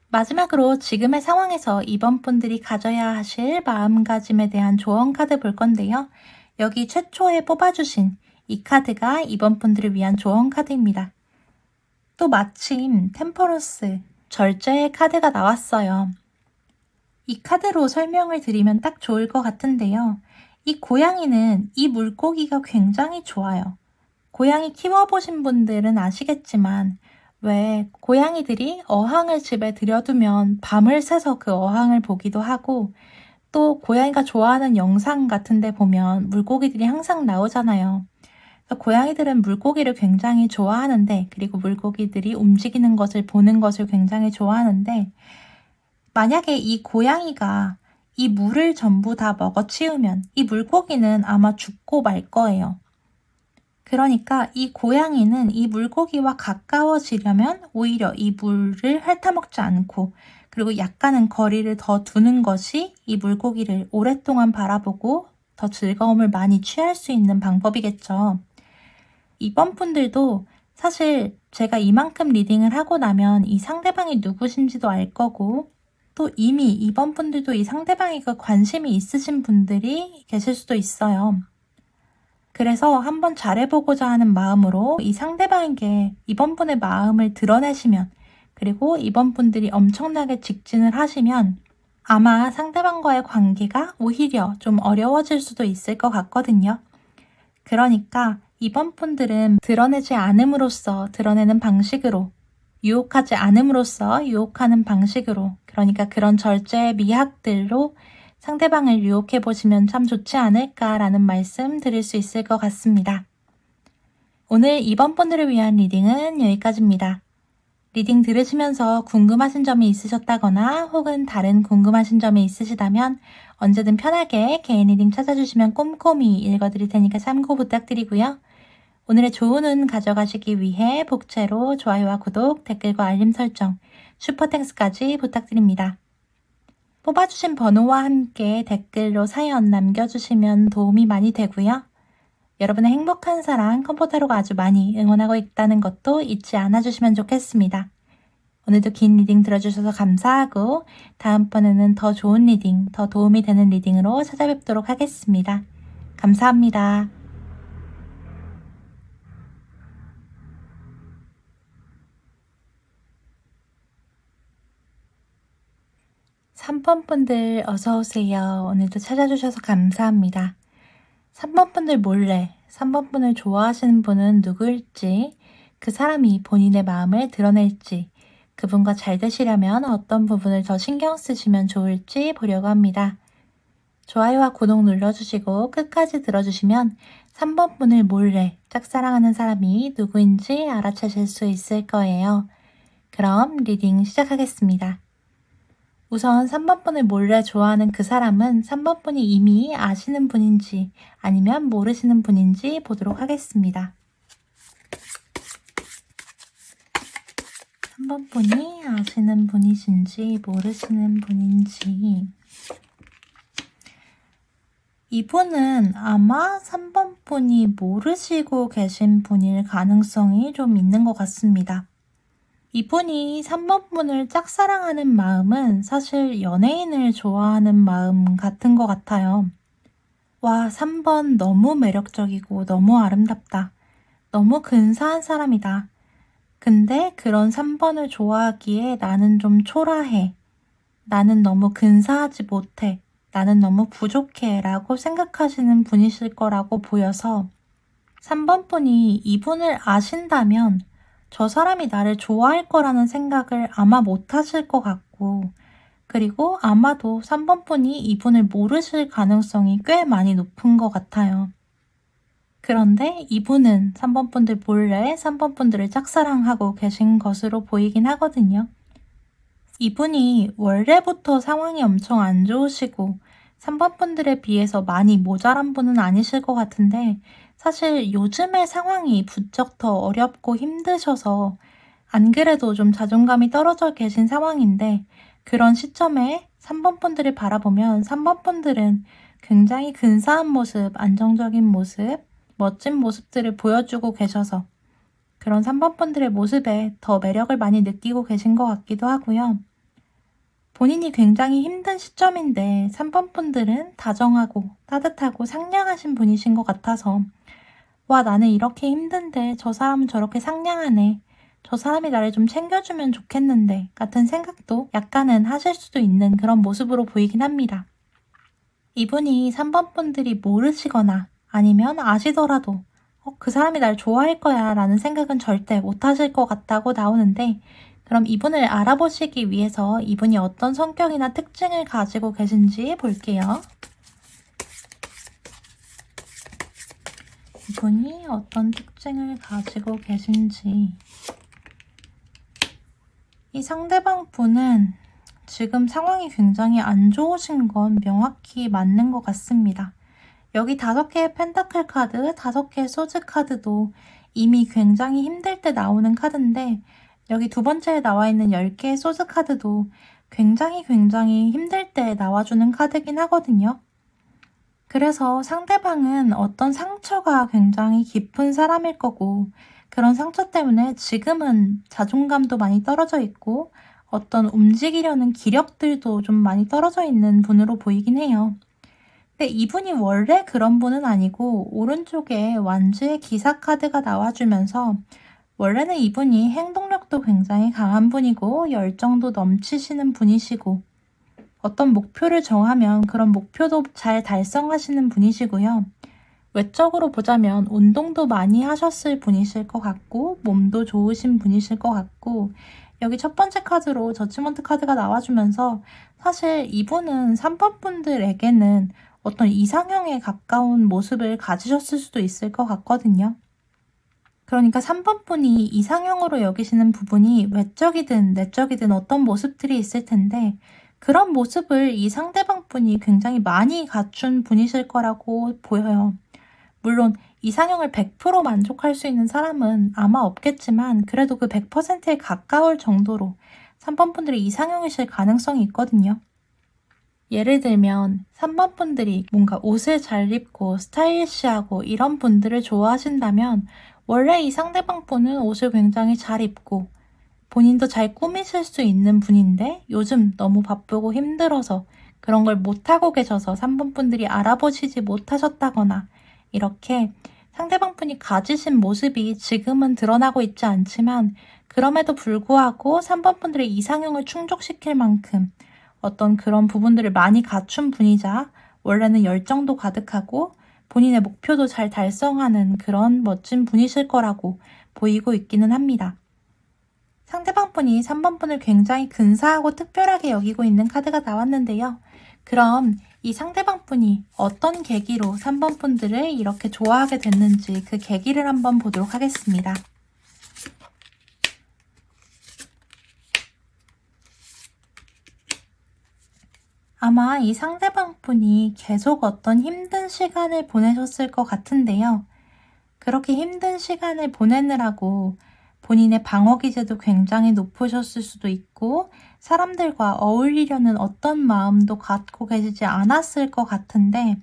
마지막으로 지금의 상황에서 2번 분들이 가져야 하실 마음가짐에 대한 조언 카드 볼 건데요. 여기 최초에 뽑아주신 이 카드가 2번 분들을 위한 조언 카드입니다. 또 마침 템퍼런스, 절제의 카드가 나왔어요. 이 카드로 설명을 드리면 딱 좋을 것 같은데요. 이 고양이는 이 물고기가 굉장히 좋아요. 고양이 키워보신 분들은 아시겠지만 왜 고양이들이 어항을 집에 들여두면 밤을 새서 그 어항을 보기도 하고 또 고양이가 좋아하는 영상 같은 데 보면 물고기들이 항상 나오잖아요. 그래서 고양이들은 물고기를 굉장히 좋아하는데 그리고 물고기들이 움직이는 것을 보는 것을 굉장히 좋아하는데 만약에 이 고양이가 이 물을 전부 다 먹어치우면 이 물고기는 아마 죽고 말 거예요. 그러니까 이 고양이는 이 물고기와 가까워지려면 오히려 이 물을 핥아먹지 않고 그리고 약간은 거리를 더 두는 것이 이 물고기를 오랫동안 바라보고 더 즐거움을 많이 취할 수 있는 방법이겠죠. 이번 분들도 사실 제가 이만큼 리딩을 하고 나면 이 상대방이 누구신지도 알 거고 또 이미 이번 분들도 이 상대방에게 관심이 있으신 분들이 계실 수도 있어요. 그래서 한번 잘해보고자 하는 마음으로 이 상대방에게 이번 분의 마음을 드러내시면 그리고 이번 분들이 엄청나게 직진을 하시면 아마 상대방과의 관계가 오히려 좀 어려워질 수도 있을 것 같거든요. 그러니까 이번 분들은 드러내지 않음으로써 드러내는 방식으로 유혹하지 않음으로써 유혹하는 방식으로 그러니까 그런 절제의 미학들로 상대방을 유혹해 보시면 참 좋지 않을까라는 말씀 드릴 수 있을 것 같습니다. 오늘 이번 분들을 위한 리딩은 여기까지입니다. 리딩 들으시면서 궁금하신 점이 있으셨다거나 혹은 다른 궁금하신 점이 있으시다면 언제든 편하게 개인 리딩 찾아주시면 꼼꼼히 읽어드릴 테니까 참고 부탁드리고요. 오늘의 좋은 운 가져가시기 위해 복채로 좋아요와 구독, 댓글과 알림 설정, 슈퍼땡스까지 부탁드립니다. 뽑아주신 번호와 함께 댓글로 사연 남겨주시면 도움이 많이 되고요. 여러분의 행복한 사랑 컴포터로가 아주 많이 응원하고 있다는 것도 잊지 않아주시면 좋겠습니다. 오늘도 긴 리딩 들어주셔서 감사하고 다음번에는 더 좋은 리딩, 더 도움이 되는 리딩으로 찾아뵙도록 하겠습니다. 감사합니다. 3번 분들 어서오세요. 오늘도 찾아주셔서 감사합니다. 3번 분들 몰래 3번 분을 좋아하시는 분은 누구일지, 그 사람이 본인의 마음을 드러낼지, 그분과 잘 되시려면 어떤 부분을 더 신경 쓰시면 좋을지 보려고 합니다. 좋아요와 구독 눌러주시고 끝까지 들어주시면 3번 분을 몰래 짝사랑하는 사람이 누구인지 알아채실 수 있을 거예요. 그럼 리딩 시작하겠습니다. 우선 3번 분을 몰래 좋아하는 그 사람은 3번 분이 이미 아시는 분인지 아니면 모르시는 분인지 보도록 하겠습니다. 3번 분이 아시는 분이신지 모르시는 분인지. 이분은 아마 3번 분이 모르시고 계신 분일 가능성이 좀 있는 것 같습니다. 이분이 3번 분을 짝사랑하는 마음은 사실 연예인을 좋아하는 마음 같은 것 같아요. 와, 3번 너무 매력적이고 너무 아름답다. 너무 근사한 사람이다. 근데 그런 3번을 좋아하기에 나는 좀 초라해. 나는 너무 근사하지 못해. 나는 너무 부족해 라고 생각하시는 분이실 거라고 보여서 3번 분이 이분을 아신다면 저 사람이 나를 좋아할 거라는 생각을 아마 못 하실 것 같고 그리고 아마도 3번 분이 이분을 모르실 가능성이 꽤 많이 높은 것 같아요. 그런데 이분은 3번 분들 몰래 3번 분들을 짝사랑하고 계신 것으로 보이긴 하거든요. 이분이 원래부터 상황이 엄청 안 좋으시고 3번 분들에 비해서 많이 모자란 분은 아니실 것 같은데 사실 요즘의 상황이 부쩍 더 어렵고 힘드셔서 안 그래도 좀 자존감이 떨어져 계신 상황인데 그런 시점에 3번 분들을 바라보면 3번 분들은 굉장히 근사한 모습, 안정적인 모습, 멋진 모습들을 보여주고 계셔서 그런 3번 분들의 모습에 더 매력을 많이 느끼고 계신 것 같기도 하고요. 본인이 굉장히 힘든 시점인데 3번 분들은 다정하고 따뜻하고 상냥하신 분이신 것 같아서 와, 나는 이렇게 힘든데 저 사람은 저렇게 상냥하네. 저 사람이 나를 좀 챙겨주면 좋겠는데 같은 생각도 약간은 하실 수도 있는 그런 모습으로 보이긴 합니다. 이분이 3번 분들이 모르시거나 아니면 아시더라도 그 사람이 날 좋아할 거야 라는 생각은 절대 못 하실 것 같다고 나오는데, 그럼 이분을 알아보시기 위해서 이분이 어떤 성격이나 특징을 가지고 계신지 볼게요. 이분이 어떤 특징을 가지고 계신지. 이 상대방 분은 지금 상황이 굉장히 안 좋으신 건 명확히 맞는 것 같습니다. 여기 5개의 펜타클 카드, 5개의 소즈 카드도 이미 굉장히 힘들 때 나오는 카드인데, 여기 두 번째에 나와 있는 10개의 소즈 카드도 굉장히 힘들 때 나와주는 카드긴 하거든요. 그래서 상대방은 어떤 상처가 굉장히 깊은 사람일 거고, 그런 상처 때문에 지금은 자존감도 많이 떨어져 있고 어떤 움직이려는 기력들도 좀 많이 떨어져 있는 분으로 보이긴 해요. 근데 이분이 원래 그런 분은 아니고, 오른쪽에 완주의 기사 카드가 나와주면서 원래는 이분이 행동력도 굉장히 강한 분이고 열정도 넘치시는 분이시고 어떤 목표를 정하면 그런 목표도 잘 달성하시는 분이시고요. 외적으로 보자면 운동도 많이 하셨을 분이실 것 같고 몸도 좋으신 분이실 것 같고, 여기 첫 번째 카드로 저지먼트 카드가 나와주면서 사실 이분은 3번 분들에게는 어떤 이상형에 가까운 모습을 가지셨을 수도 있을 것 같거든요. 그러니까 3번 분이 이상형으로 여기시는 부분이 외적이든 내적이든 어떤 모습들이 있을 텐데, 그런 모습을 이 상대방 분이 굉장히 많이 갖춘 분이실 거라고 보여요. 물론 이상형을 100% 만족할 수 있는 사람은 아마 없겠지만, 그래도 그 100%에 가까울 정도로 3번 분들이 이상형이실 가능성이 있거든요. 예를 들면 3번 분들이 뭔가 옷을 잘 입고 스타일리시하고 이런 분들을 좋아하신다면, 원래 이 상대방 분은 옷을 굉장히 잘 입고 본인도 잘 꾸미실 수 있는 분인데, 요즘 너무 바쁘고 힘들어서 그런 걸 못하고 계셔서 3번 분들이 알아보시지 못하셨다거나, 이렇게 상대방 분이 가지신 모습이 지금은 드러나고 있지 않지만 그럼에도 불구하고 3번 분들의 이상형을 충족시킬 만큼 어떤 그런 부분들을 많이 갖춘 분이자, 원래는 열정도 가득하고 본인의 목표도 잘 달성하는 그런 멋진 분이실 거라고 보이고 있기는 합니다. 상대방 분이 3번 분을 굉장히 근사하고 특별하게 여기고 있는 카드가 나왔는데요. 그럼 이 상대방 분이 어떤 계기로 3번 분들을 이렇게 좋아하게 됐는지 그 계기를 한번 보도록 하겠습니다. 아마 이 상대방 분이 계속 어떤 힘든 시간을 보내셨을 것 같은데요. 그렇게 힘든 시간을 보내느라고 본인의 방어 기제도 굉장히 높으셨을 수도 있고, 사람들과 어울리려는 어떤 마음도 갖고 계시지 않았을 것 같은데,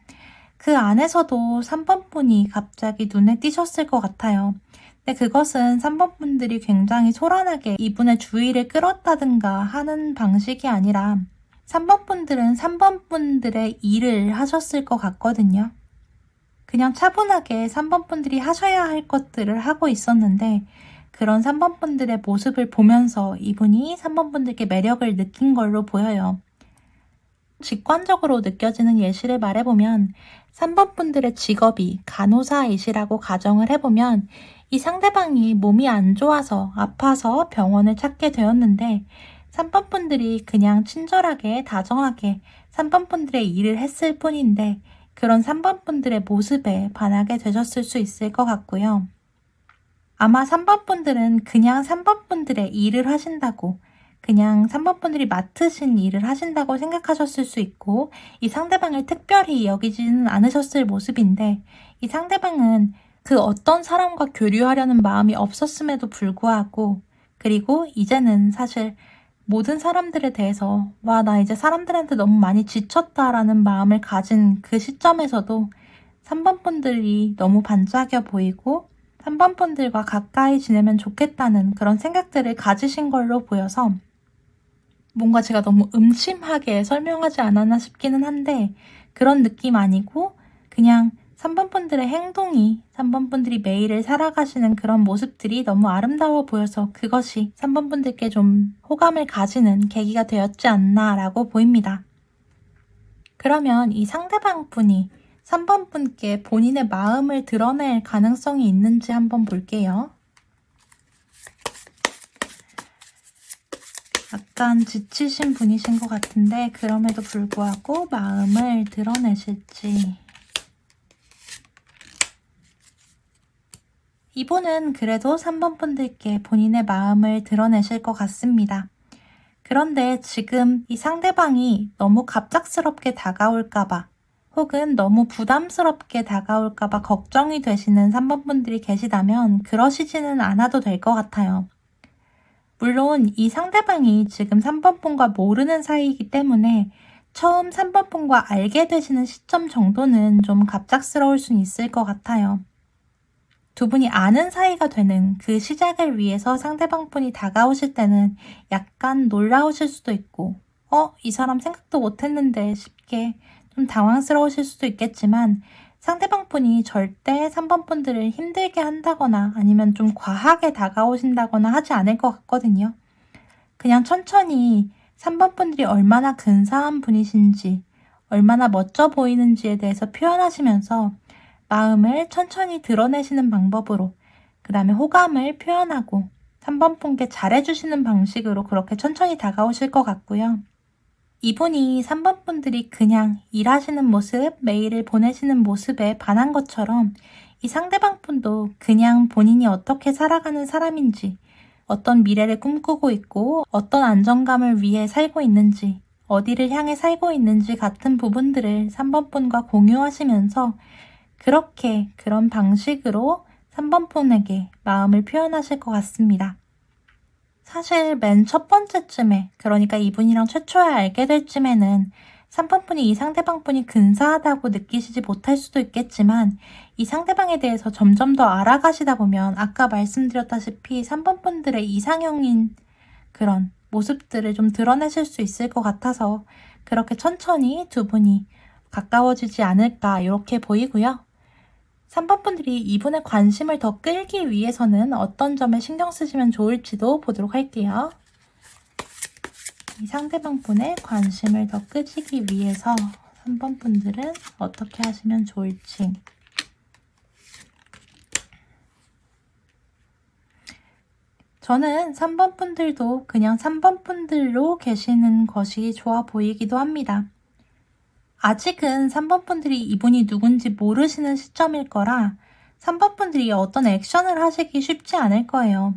그 안에서도 3번 분이 갑자기 눈에 띄셨을 것 같아요. 근데 그것은 3번 분들이 굉장히 소란하게 이분의 주의를 끌었다든가 하는 방식이 아니라, 3번 분들은 3번 분들의 일을 하셨을 것 같거든요. 그냥 차분하게 3번 분들이 하셔야 할 것들을 하고 있었는데, 그런 3번 분들의 모습을 보면서 이분이 3번 분들께 매력을 느낀 걸로 보여요. 직관적으로 느껴지는 예시를 말해보면, 3번 분들의 직업이 간호사이시라고 가정을 해보면, 이 상대방이 몸이 안 좋아서 아파서 병원을 찾게 되었는데, 3번 분들이 그냥 친절하게 다정하게 3번 분들의 일을 했을 뿐인데, 그런 3번 분들의 모습에 반하게 되셨을 수 있을 것 같고요. 아마 3번 분들은 그냥 3번 분들의 일을 하신다고, 그냥 3번 분들이 맡으신 일을 하신다고 생각하셨을 수 있고, 이 상대방을 특별히 여기지는 않으셨을 모습인데, 이 상대방은 그 어떤 사람과 교류하려는 마음이 없었음에도 불구하고, 그리고 이제는 사실 모든 사람들에 대해서 나 이제 사람들한테 너무 많이 지쳤다라는 마음을 가진 그 시점에서도 3번 분들이 너무 반짝여 보이고 3번 분들과 가까이 지내면 좋겠다는 그런 생각들을 가지신 걸로 보여서, 뭔가 제가 너무 음침하게 설명하지 않았나 싶기는 한데, 그런 느낌 아니고 그냥 3번 분들의 행동이 3번 분들이 매일을 살아가시는 그런 모습들이 너무 아름다워 보여서 그것이 3번 분들께 좀 호감을 가지는 계기가 되었지 않나라고 보입니다. 그러면 이 상대방 분이 3번 분께 본인의 마음을 드러낼 가능성이 있는지 한번 볼게요. 약간 지치신 분이신 것 같은데 그럼에도 불구하고 마음을 드러내실지. 이분은 그래도 3번 분들께 본인의 마음을 드러내실 것 같습니다. 그런데 지금 이 상대방이 너무 갑작스럽게 다가올까봐 혹은 너무 부담스럽게 다가올까봐 걱정이 되시는 3번 분들이 계시다면 그러시지는 않아도 될 것 같아요. 물론 이 상대방이 지금 3번 분과 모르는 사이이기 때문에 처음 3번 분과 알게 되시는 시점 정도는 좀 갑작스러울 순 있을 것 같아요. 두 분이 아는 사이가 되는 그 시작을 위해서 상대방 분이 다가오실 때는 약간 놀라우실 수도 있고 이 사람 생각도 못했는데 싶게 좀 당황스러우실 수도 있겠지만 상대방 분이 절대 3번 분들을 힘들게 한다거나 아니면 좀 과하게 다가오신다거나 하지 않을 것 같거든요. 그냥 천천히 3번 분들이 얼마나 근사한 분이신지, 얼마나 멋져 보이는지에 대해서 표현하시면서 마음을 천천히 드러내시는 방법으로 그 다음에 호감을 표현하고 3번 분께 잘해주시는 방식으로 그렇게 천천히 다가오실 것 같고요. 이분이 3번 분들이 그냥 일하시는 모습, 메일을 보내시는 모습에 반한 것처럼 이 상대방 분도 그냥 본인이 어떻게 살아가는 사람인지, 어떤 미래를 꿈꾸고 있고 어떤 안정감을 위해 살고 있는지, 어디를 향해 살고 있는지 같은 부분들을 3번 분과 공유하시면서 그런 방식으로 3번 분에게 마음을 표현하실 것 같습니다. 사실 맨 첫 번째쯤에, 그러니까 이분이랑 최초에 알게 될 쯤에는 3번 분이 이 상대방 분이 근사하다고 느끼시지 못할 수도 있겠지만 이 상대방에 대해서 점점 더 알아가시다 보면 아까 말씀드렸다시피 3번 분들의 이상형인 그런 모습들을 좀 드러내실 수 있을 것 같아서 그렇게 천천히 두 분이 가까워지지 않을까 이렇게 보이고요. 3번 분들이 이분의 관심을 더 끌기 위해서는 어떤 점에 신경 쓰시면 좋을지도 보도록 할게요. 이 상대방 분의 관심을 더 끄시기 위해서 3번 분들은 어떻게 하시면 좋을지. 저는 3번 분들도 그냥 3번 분들로 계시는 것이 좋아 보이기도 합니다. 아직은 3번 분들이 이분이 누군지 모르시는 시점일 거라 3번 분들이 어떤 액션을 하시기 쉽지 않을 거예요.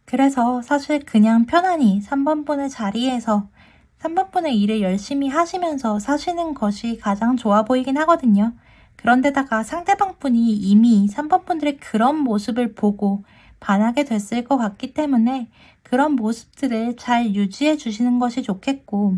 그래서 사실 그냥 편안히 3번 분의 자리에서 3번 분의 일을 열심히 하시면서 사시는 것이 가장 좋아 보이긴 하거든요. 그런데다가 상대방 분이 이미 3번 분들의 그런 모습을 보고 반하게 됐을 것 같기 때문에 그런 모습들을 잘 유지해 주시는 것이 좋겠고,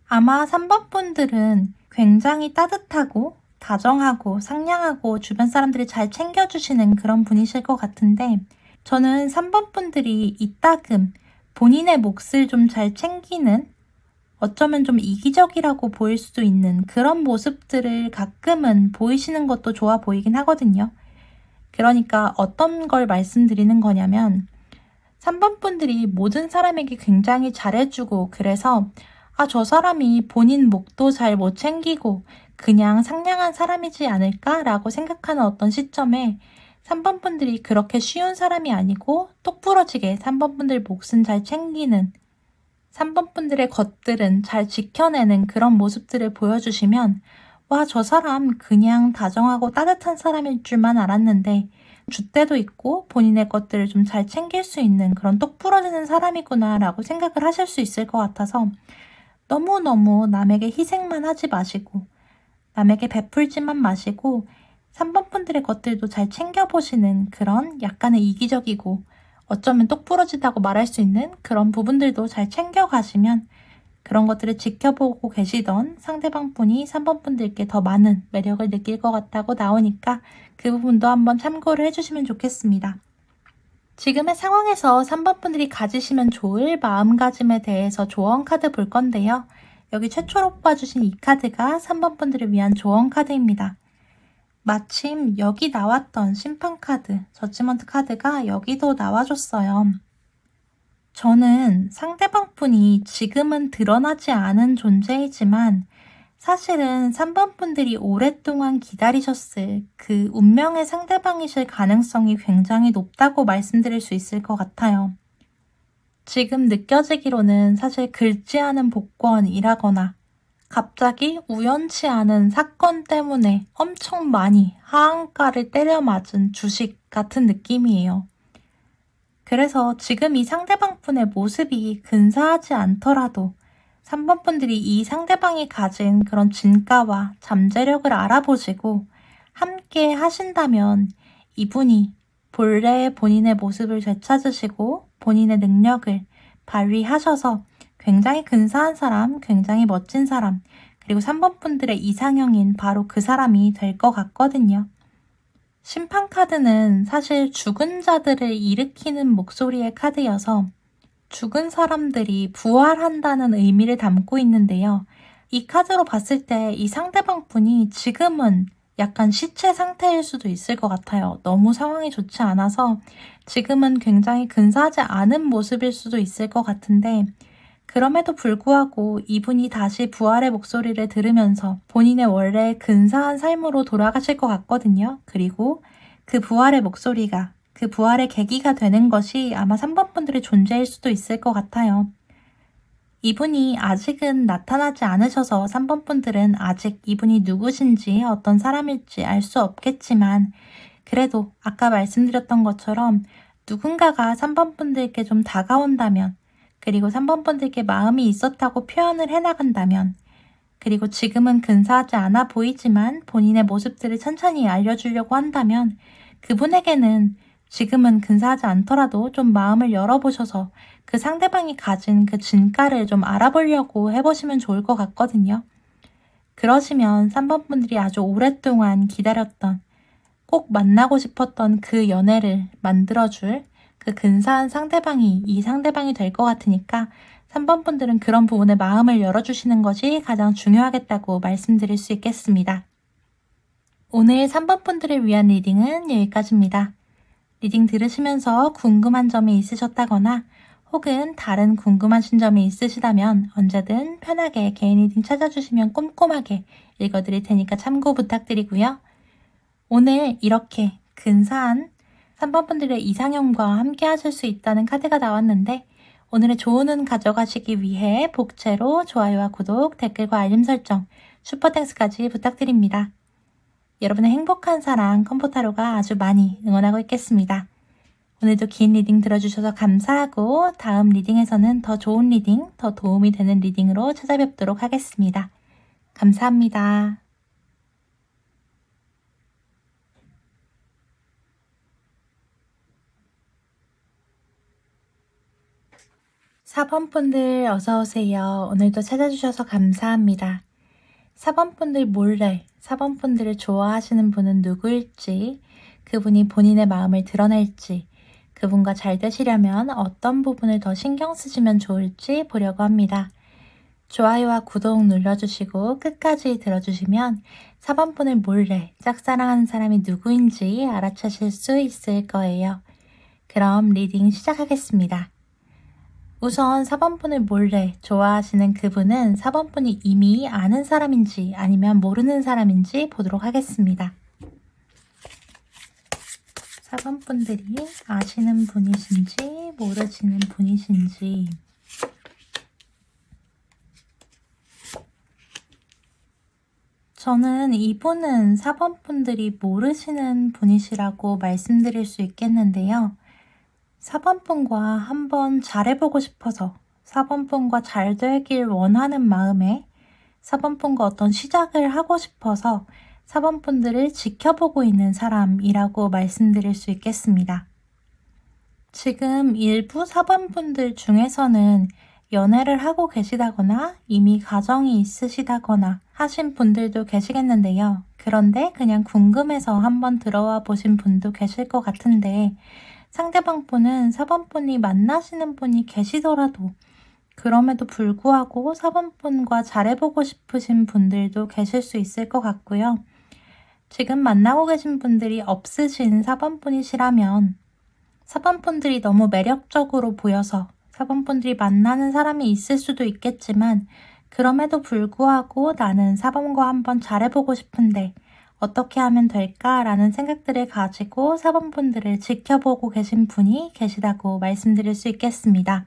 아마 3번 분들은 굉장히 따뜻하고 다정하고 상냥하고 주변 사람들이 잘 챙겨주시는 그런 분이실 것 같은데 저는 3번 분들이 이따금 본인의 몫을 좀 잘 챙기는, 어쩌면 좀 이기적이라고 보일 수도 있는 그런 모습들을 가끔은 보이시는 것도 좋아 보이긴 하거든요. 그러니까 어떤 걸 말씀드리는 거냐면 3번 분들이 모든 사람에게 굉장히 잘해주고 그래서 저 사람이 본인 몫도 잘 못 챙기고 그냥 상냥한 사람이지 않을까라고 생각하는 어떤 시점에 3번 분들이 그렇게 쉬운 사람이 아니고 똑부러지게 3번 분들 몫은 잘 챙기는, 3번 분들의 것들은 잘 지켜내는 그런 모습들을 보여주시면 저 사람 그냥 다정하고 따뜻한 사람일 줄만 알았는데 줏대도 있고 본인의 것들을 좀 잘 챙길 수 있는 그런 똑부러지는 사람이구나 라고 생각을 하실 수 있을 것 같아서 너무너무 남에게 희생만 하지 마시고 남에게 베풀지만 마시고 3번 분들의 것들도 잘 챙겨보시는 그런 약간의 이기적이고 어쩌면 똑부러지다고 말할 수 있는 그런 부분들도 잘 챙겨가시면 그런 것들을 지켜보고 계시던 상대방 분이 3번 분들께 더 많은 매력을 느낄 것 같다고 나오니까 그 부분도 한번 참고를 해주시면 좋겠습니다. 지금의 상황에서 3번 분들이 가지시면 좋을 마음가짐에 대해서 조언 카드 볼 건데요. 여기 최초로 뽑아주신 이 카드가 3번 분들을 위한 조언 카드입니다. 마침 여기 나왔던 심판카드, 저지먼트 카드가 여기도 나와줬어요. 저는 상대방 분이 지금은 드러나지 않은 존재이지만 사실은 3번 분들이 오랫동안 기다리셨을 그 운명의 상대방이실 가능성이 굉장히 높다고 말씀드릴 수 있을 것 같아요. 지금 느껴지기로는 사실 긁지 않은 복권이라거나 갑자기 우연치 않은 사건 때문에 엄청 많이 하한가를 때려 맞은 주식 같은 느낌이에요. 그래서 지금 이 상대방 분의 모습이 근사하지 않더라도 3번 분들이 이 상대방이 가진 그런 진가와 잠재력을 알아보시고 함께 하신다면 이분이 본래의 본인의 모습을 되찾으시고 본인의 능력을 발휘하셔서 굉장히 근사한 사람, 굉장히 멋진 사람, 그리고 3번 분들의 이상형인 바로 그 사람이 될 것 같거든요. 심판카드는 사실 죽은 자들을 일으키는 목소리의 카드여서 죽은 사람들이 부활한다는 의미를 담고 있는데요. 이 카드로 봤을 때 이 상대방 분이 지금은 약간 시체 상태일 수도 있을 것 같아요. 너무 상황이 좋지 않아서 지금은 굉장히 근사하지 않은 모습일 수도 있을 것 같은데 그럼에도 불구하고 이분이 다시 부활의 목소리를 들으면서 본인의 원래 근사한 삶으로 돌아가실 것 같거든요. 그리고 그 부활의 목소리가 그 부활의 계기가 되는 것이 아마 3번 분들의 존재일 수도 있을 것 같아요. 이분이 아직은 나타나지 않으셔서 3번 분들은 아직 이분이 누구신지 어떤 사람일지 알 수 없겠지만 그래도 아까 말씀드렸던 것처럼 누군가가 3번 분들께 좀 다가온다면 그리고 3번 분들께 마음이 있었다고 표현을 해나간다면 그리고 지금은 근사하지 않아 보이지만 본인의 모습들을 천천히 알려주려고 한다면 그분에게는 지금은 근사하지 않더라도 좀 마음을 열어보셔서 그 상대방이 가진 그 진가를 좀 알아보려고 해보시면 좋을 것 같거든요. 그러시면 3번 분들이 아주 오랫동안 기다렸던 꼭 만나고 싶었던 그 연애를 만들어줄 그 근사한 상대방이 이 상대방이 될 것 같으니까 3번 분들은 그런 부분에 마음을 열어주시는 것이 가장 중요하겠다고 말씀드릴 수 있겠습니다. 오늘 3번 분들을 위한 리딩은 여기까지입니다. 리딩 들으시면서 궁금한 점이 있으셨다거나 혹은 다른 궁금하신 점이 있으시다면 언제든 편하게 개인 리딩 찾아주시면 꼼꼼하게 읽어드릴 테니까 참고 부탁드리고요. 오늘 이렇게 근사한 3번 분들의 이상형과 함께 하실 수 있다는 카드가 나왔는데 오늘의 좋은 운 가져가시기 위해 복채로 좋아요와 구독, 댓글과 알림 설정, 슈퍼땡스까지 부탁드립니다. 여러분의 행복한 사랑 컴포타로가 아주 많이 응원하고 있겠습니다. 오늘도 긴 리딩 들어주셔서 감사하고 다음 리딩에서는 더 좋은 리딩, 더 도움이 되는 리딩으로 찾아뵙도록 하겠습니다. 감사합니다. 4번 분들 어서오세요. 오늘도 찾아주셔서 감사합니다. 4번 분들 몰래 4번 분들을 좋아하시는 분은 누구일지, 그분이 본인의 마음을 드러낼지, 그분과 잘 되시려면 어떤 부분을 더 신경 쓰시면 좋을지 보려고 합니다. 좋아요와 구독 눌러주시고 끝까지 들어주시면 4번 분을 몰래 짝사랑하는 사람이 누구인지 알아차실 수 있을 거예요. 그럼 리딩 시작하겠습니다. 우선 4번 분을 몰래 좋아하시는 그분은 4번 분이 이미 아는 사람인지 아니면 모르는 사람인지 보도록 하겠습니다. 4번 분들이 아시는 분이신지 모르시는 분이신지. 저는 이분은 4번 분들이 모르시는 분이시라고 말씀드릴 수 있겠는데요. 4번 분과 한번 잘해보고 싶어서 4번 분과 잘 되길 원하는 마음에 4번 분과 어떤 시작을 하고 싶어서 4번 분들을 지켜보고 있는 사람이라고 말씀드릴 수 있겠습니다. 지금 일부 4번 분들 중에서는 연애를 하고 계시다거나 이미 가정이 있으시다거나 하신 분들도 계시겠는데요. 그런데 그냥 궁금해서 한번 들어와 보신 분도 계실 것 같은데 상대방 분은 4번 분이 만나시는 분이 계시더라도 그럼에도 불구하고 4번 분과 잘해보고 싶으신 분들도 계실 수 있을 것 같고요. 지금 만나고 계신 분들이 없으신 4번 분이시라면 4번 분들이 너무 매력적으로 보여서 4번 분들이 만나는 사람이 있을 수도 있겠지만 그럼에도 불구하고 나는 4번과 한번 잘해보고 싶은데 어떻게 하면 될까라는 생각들을 가지고 4번 분들을 지켜보고 계신 분이 계시다고 말씀드릴 수 있겠습니다.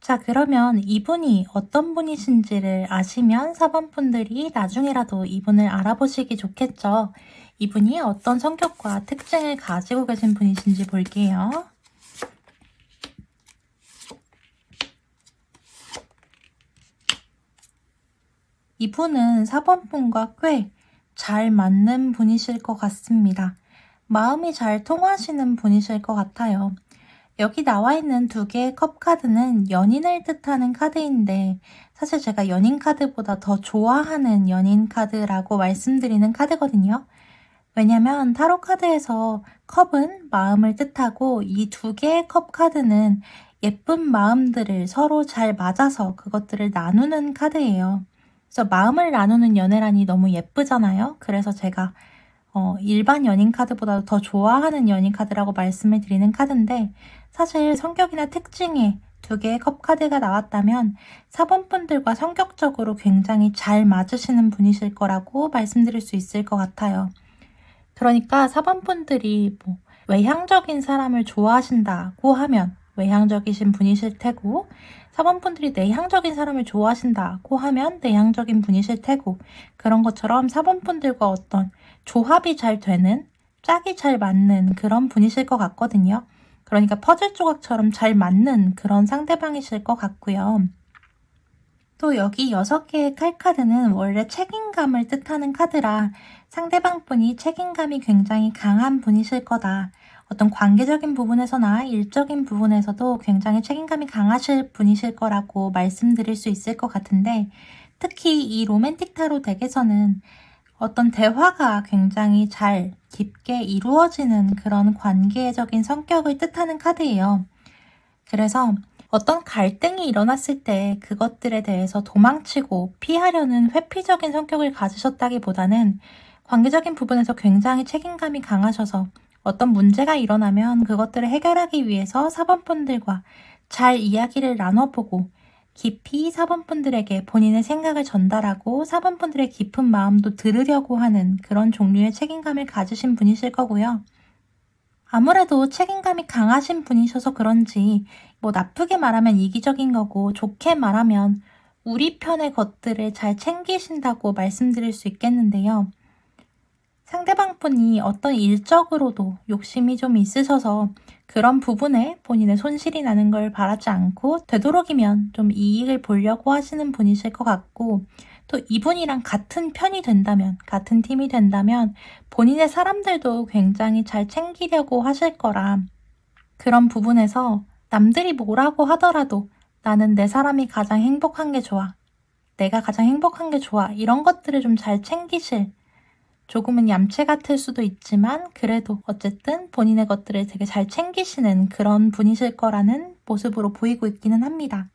자, 그러면 이분이 어떤 분이신지를 아시면 4번 분들이 나중에라도 이분을 알아보시기 좋겠죠. 이분이 어떤 성격과 특징을 가지고 계신 분이신지 볼게요. 이분은 4번 분과 꽤 잘 맞는 분이실 것 같습니다. 마음이 잘 통하시는 분이실 것 같아요. 여기 나와 있는 두 개의 컵 카드는 연인을 뜻하는 카드인데 사실 제가 연인 카드보다 더 좋아하는 연인 카드라고 말씀드리는 카드거든요. 왜냐면 타로 카드에서 컵은 마음을 뜻하고 이 두 개의 컵 카드는 예쁜 마음들을 서로 잘 맞아서 그것들을 나누는 카드예요. 그래서 마음을 나누는 연애란이 너무 예쁘잖아요. 그래서 제가 일반 연인 카드보다 더 좋아하는 연인 카드라고 말씀을 드리는 카드인데 사실 성격이나 특징에 두 개의 컵 카드가 나왔다면 4번 분들과 성격적으로 굉장히 잘 맞으시는 분이실 거라고 말씀드릴 수 있을 것 같아요. 그러니까 4번 분들이 뭐 외향적인 사람을 좋아하신다고 하면 외향적이신 분이실 테고 4번 분들이 내향적인 사람을 좋아하신다고 하면 내향적인 분이실 테고 그런 것처럼 4번 분들과 어떤 조합이 잘 되는 짝이 잘 맞는 그런 분이실 것 같거든요. 그러니까 퍼즐 조각처럼 잘 맞는 그런 상대방이실 것 같고요. 또 여기 6개의 칼카드는 원래 책임감을 뜻하는 카드라 상대방 분이 책임감이 굉장히 강한 분이실 거다. 어떤 관계적인 부분에서나 일적인 부분에서도 굉장히 책임감이 강하실 분이실 거라고 말씀드릴 수 있을 것 같은데 특히 이 로맨틱 타로 덱에서는 어떤 대화가 굉장히 잘 깊게 이루어지는 그런 관계적인 성격을 뜻하는 카드예요. 그래서 어떤 갈등이 일어났을 때 그것들에 대해서 도망치고 피하려는 회피적인 성격을 가지셨다기보다는 관계적인 부분에서 굉장히 책임감이 강하셔서 어떤 문제가 일어나면 그것들을 해결하기 위해서 4번 분들과 잘 이야기를 나눠보고 깊이 4번 분들에게 본인의 생각을 전달하고 4번 분들의 깊은 마음도 들으려고 하는 그런 종류의 책임감을 가지신 분이실 거고요. 아무래도 책임감이 강하신 분이셔서 그런지 뭐 나쁘게 말하면 이기적인 거고 좋게 말하면 우리 편의 것들을 잘 챙기신다고 말씀드릴 수 있겠는데요. 상대방 분이 어떤 일적으로도 욕심이 좀 있으셔서 그런 부분에 본인의 손실이 나는 걸 바라지 않고 되도록이면 좀 이익을 보려고 하시는 분이실 것 같고 또 이분이랑 같은 편이 된다면 같은 팀이 된다면 본인의 사람들도 굉장히 잘 챙기려고 하실 거라 그런 부분에서 남들이 뭐라고 하더라도 나는 내 사람이 가장 행복한 게 좋아. 내가 가장 행복한 게 좋아. 이런 것들을 좀 잘 챙기실 조금은 얌체 같을 수도 있지만 그래도 어쨌든 본인의 것들을 되게 잘 챙기시는 그런 분이실 거라는 모습으로 보이고 있기는 합니다.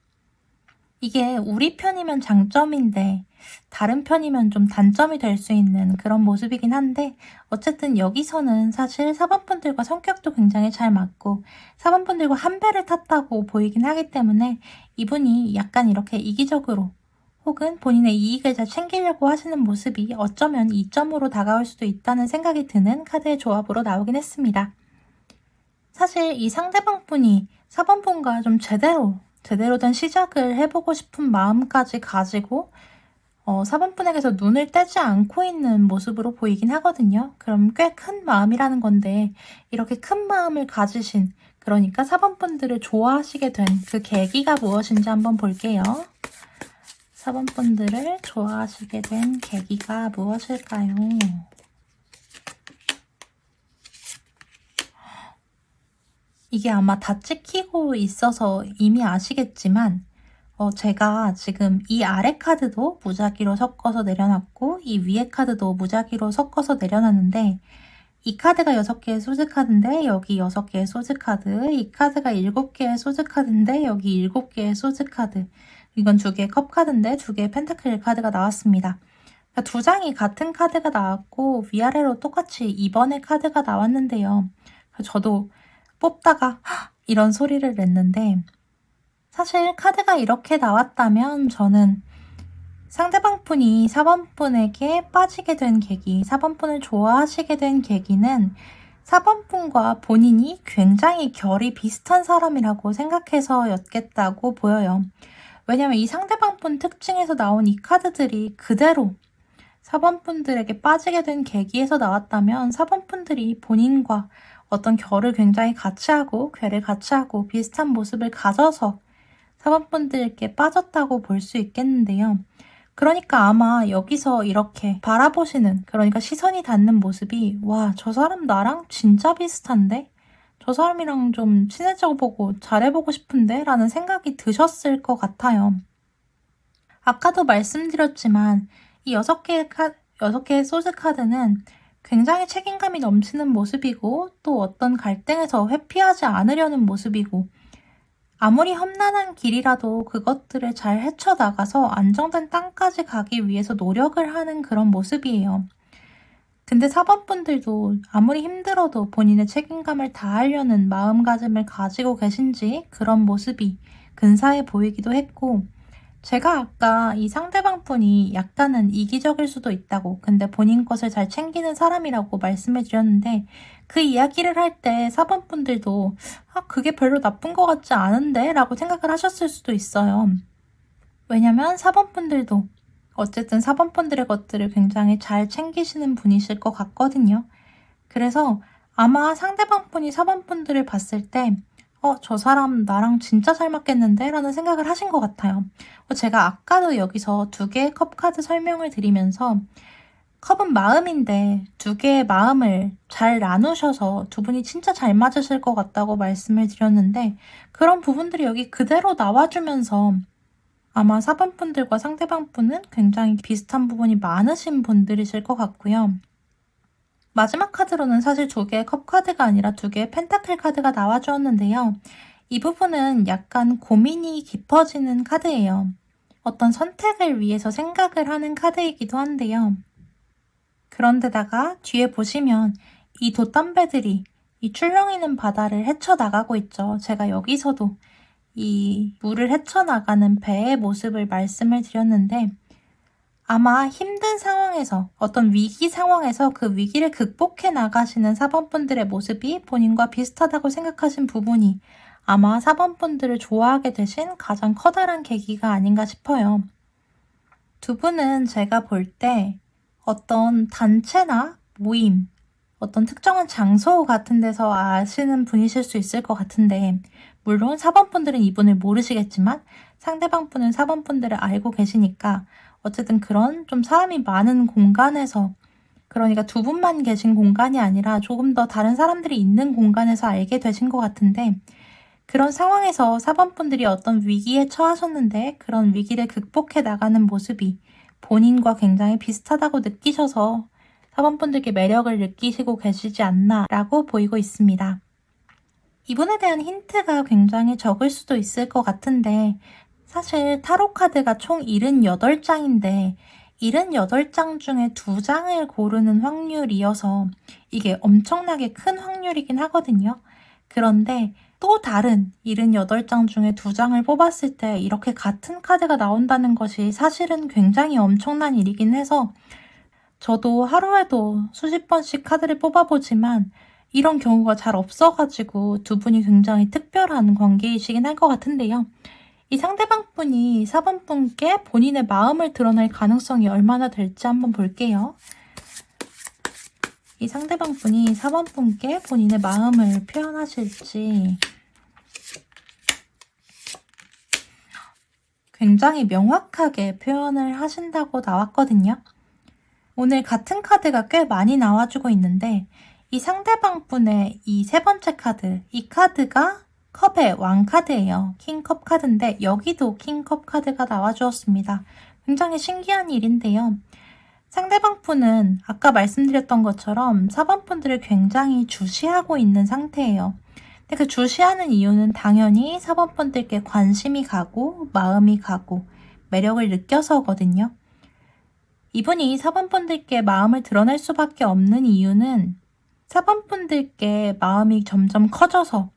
이게 우리 편이면 장점인데 다른 편이면 좀 단점이 될 수 있는 그런 모습이긴 한데 어쨌든 여기서는 사실 4번 분들과 성격도 굉장히 잘 맞고 4번 분들과 한 배를 탔다고 보이긴 하기 때문에 이분이 약간 이렇게 이기적으로 혹은 본인의 이익을 잘 챙기려고 하시는 모습이 어쩌면 이점으로 다가올 수도 있다는 생각이 드는 카드의 조합으로 나오긴 했습니다. 사실 이 상대방 분이 4번 분과 좀 제대로 된 시작을 해보고 싶은 마음까지 가지고 4번 분에게서 눈을 떼지 않고 있는 모습으로 보이긴 하거든요. 그럼 꽤 큰 마음이라는 건데 이렇게 큰 마음을 가지신 그러니까 4번 분들을 좋아하시게 된 그 계기가 무엇인지 한번 볼게요. 4번 분들을 좋아하시게 된 계기가 무엇일까요? 이게 아마 다 찍히고 있어서 이미 아시겠지만 제가 지금 이 아래 카드도 무작위로 섞어서 내려놨고 이 위에 카드도 무작위로 섞어서 내려놨는데 이 카드가 6개의 소즈 카드인데 여기 6개의 소즈 카드, 이 카드가 7개의 소즈 카드인데 여기 7개의 소즈 카드, 이건 2개의 컵 카드인데 2개의 펜타클 카드가 나왔습니다. 두 장이 같은 카드가 나왔고 위아래로 똑같이 2번의 카드가 나왔는데요. 저도 뽑다가 이런 소리를 냈는데, 사실 카드가 이렇게 나왔다면 저는 상대방 분이 4번 분에게 빠지게 된 계기, 4번 분을 좋아하시게 된 계기는 4번 분과 본인이 굉장히 결이 비슷한 사람이라고 생각해서였겠다고 보여요. 왜냐면 이 상대방 분 특징에서 나온 이 카드들이 그대로 4번 분들에게 빠지게 된 계기에서 나왔다면 4번 분들이 본인과 어떤 결을 굉장히 같이 하고 괴를 같이 하고 비슷한 모습을 가져서 4번 분들께 빠졌다고 볼 수 있겠는데요. 그러니까 아마 여기서 이렇게 바라보시는, 그러니까 시선이 닿는 모습이, 와, 저 사람 나랑 진짜 비슷한데? 저 사람이랑 좀 친해져보고 잘해보고 싶은데? 라는 생각이 드셨을 것 같아요. 아까도 말씀드렸지만 이 6개의 소드 카드는 굉장히 책임감이 넘치는 모습이고, 또 어떤 갈등에서 회피하지 않으려는 모습이고, 아무리 험난한 길이라도 그것들을 잘 헤쳐나가서 안정된 땅까지 가기 위해서 노력을 하는 그런 모습이에요. 근데 4번 분들도 아무리 힘들어도 본인의 책임감을 다하려는 마음가짐을 가지고 계신지 그런 모습이 근사해 보이기도 했고, 제가 아까 이 상대방 분이 약간은 이기적일 수도 있다고, 근데 본인 것을 잘 챙기는 사람이라고 말씀해 드렸는데, 그 이야기를 할 때 4번 분들도 그게 별로 나쁜 것 같지 않은데? 라고 생각을 하셨을 수도 있어요. 왜냐면 4번 분들도 어쨌든 4번 분들의 것들을 굉장히 잘 챙기시는 분이실 것 같거든요. 그래서 아마 상대방 분이 4번 분들을 봤을 때 저 사람 나랑 진짜 잘 맞겠는데? 라는 생각을 하신 것 같아요. 제가 아까도 여기서 2개의 컵 카드 설명을 드리면서 컵은 마음인데 2개의 마음을 잘 나누셔서 두 분이 진짜 잘 맞으실 것 같다고 말씀을 드렸는데, 그런 부분들이 여기 그대로 나와주면서 아마 4번 분들과 상대방 분은 굉장히 비슷한 부분이 많으신 분들이실 것 같고요. 마지막 카드로는 사실 2개의 컵 카드가 아니라 2개의 펜타클 카드가 나와주었는데요. 이 부분은 약간 고민이 깊어지는 카드예요. 어떤 선택을 위해서 생각을 하는 카드이기도 한데요. 그런데다가 뒤에 보시면 이 돛담배들이 이 출렁이는 바다를 헤쳐나가고 있죠. 제가 여기서도 이 물을 헤쳐나가는 배의 모습을 말씀을 드렸는데, 아마 힘든 상황에서, 어떤 위기 상황에서 그 위기를 극복해 나가시는 4번 분들의 모습이 본인과 비슷하다고 생각하신 부분이 아마 4번 분들을 좋아하게 되신 가장 커다란 계기가 아닌가 싶어요. 두 분은 제가 볼 때 어떤 단체나 모임, 어떤 특정한 장소 같은 데서 아시는 분이실 수 있을 것 같은데, 물론 4번 분들은 이분을 모르시겠지만 상대방 분은 4번 분들을 알고 계시니까 어쨌든 그런 좀 사람이 많은 공간에서, 그러니까 두 분만 계신 공간이 아니라 조금 더 다른 사람들이 있는 공간에서 알게 되신 것 같은데, 그런 상황에서 4번 분들이 어떤 위기에 처하셨는데 그런 위기를 극복해 나가는 모습이 본인과 굉장히 비슷하다고 느끼셔서 4번 분들께 매력을 느끼시고 계시지 않나 라고 보이고 있습니다. 이분에 대한 힌트가 굉장히 적을 수도 있을 것 같은데, 사실 타로 카드가 총 78장인데 78장 중에 2장을 고르는 확률이어서 이게 엄청나게 큰 확률이긴 하거든요. 그런데 또 다른 78장 중에 2장을 뽑았을 때 이렇게 같은 카드가 나온다는 것이 사실은 굉장히 엄청난 일이긴 해서, 저도 하루에도 수십 번씩 카드를 뽑아보지만 이런 경우가 잘 없어가지고 두 분이 굉장히 특별한 관계이시긴 할 것 같은데요. 이 상대방 분이 4번 분께 본인의 마음을 드러낼 가능성이 얼마나 될지 한번 볼게요. 이 상대방 분이 4번 분께 본인의 마음을 표현하실지 굉장히 명확하게 표현을 하신다고 나왔거든요. 오늘 같은 카드가 꽤 많이 나와주고 있는데, 이 상대방 분의 이 3번째 카드, 이 카드가 컵의 왕 카드예요. 킹컵 카드인데 여기도 킹컵 카드가 나와주었습니다. 굉장히 신기한 일인데요. 상대방 분은 아까 말씀드렸던 것처럼 4번 분들을 굉장히 주시하고 있는 상태예요. 근데 그 주시하는 이유는 당연히 4번 분들께 관심이 가고 마음이 가고 매력을 느껴서거든요. 이분이 4번분들께 마음을 드러낼 수밖에 없는 이유는 4번분들께 마음이 점점 커져서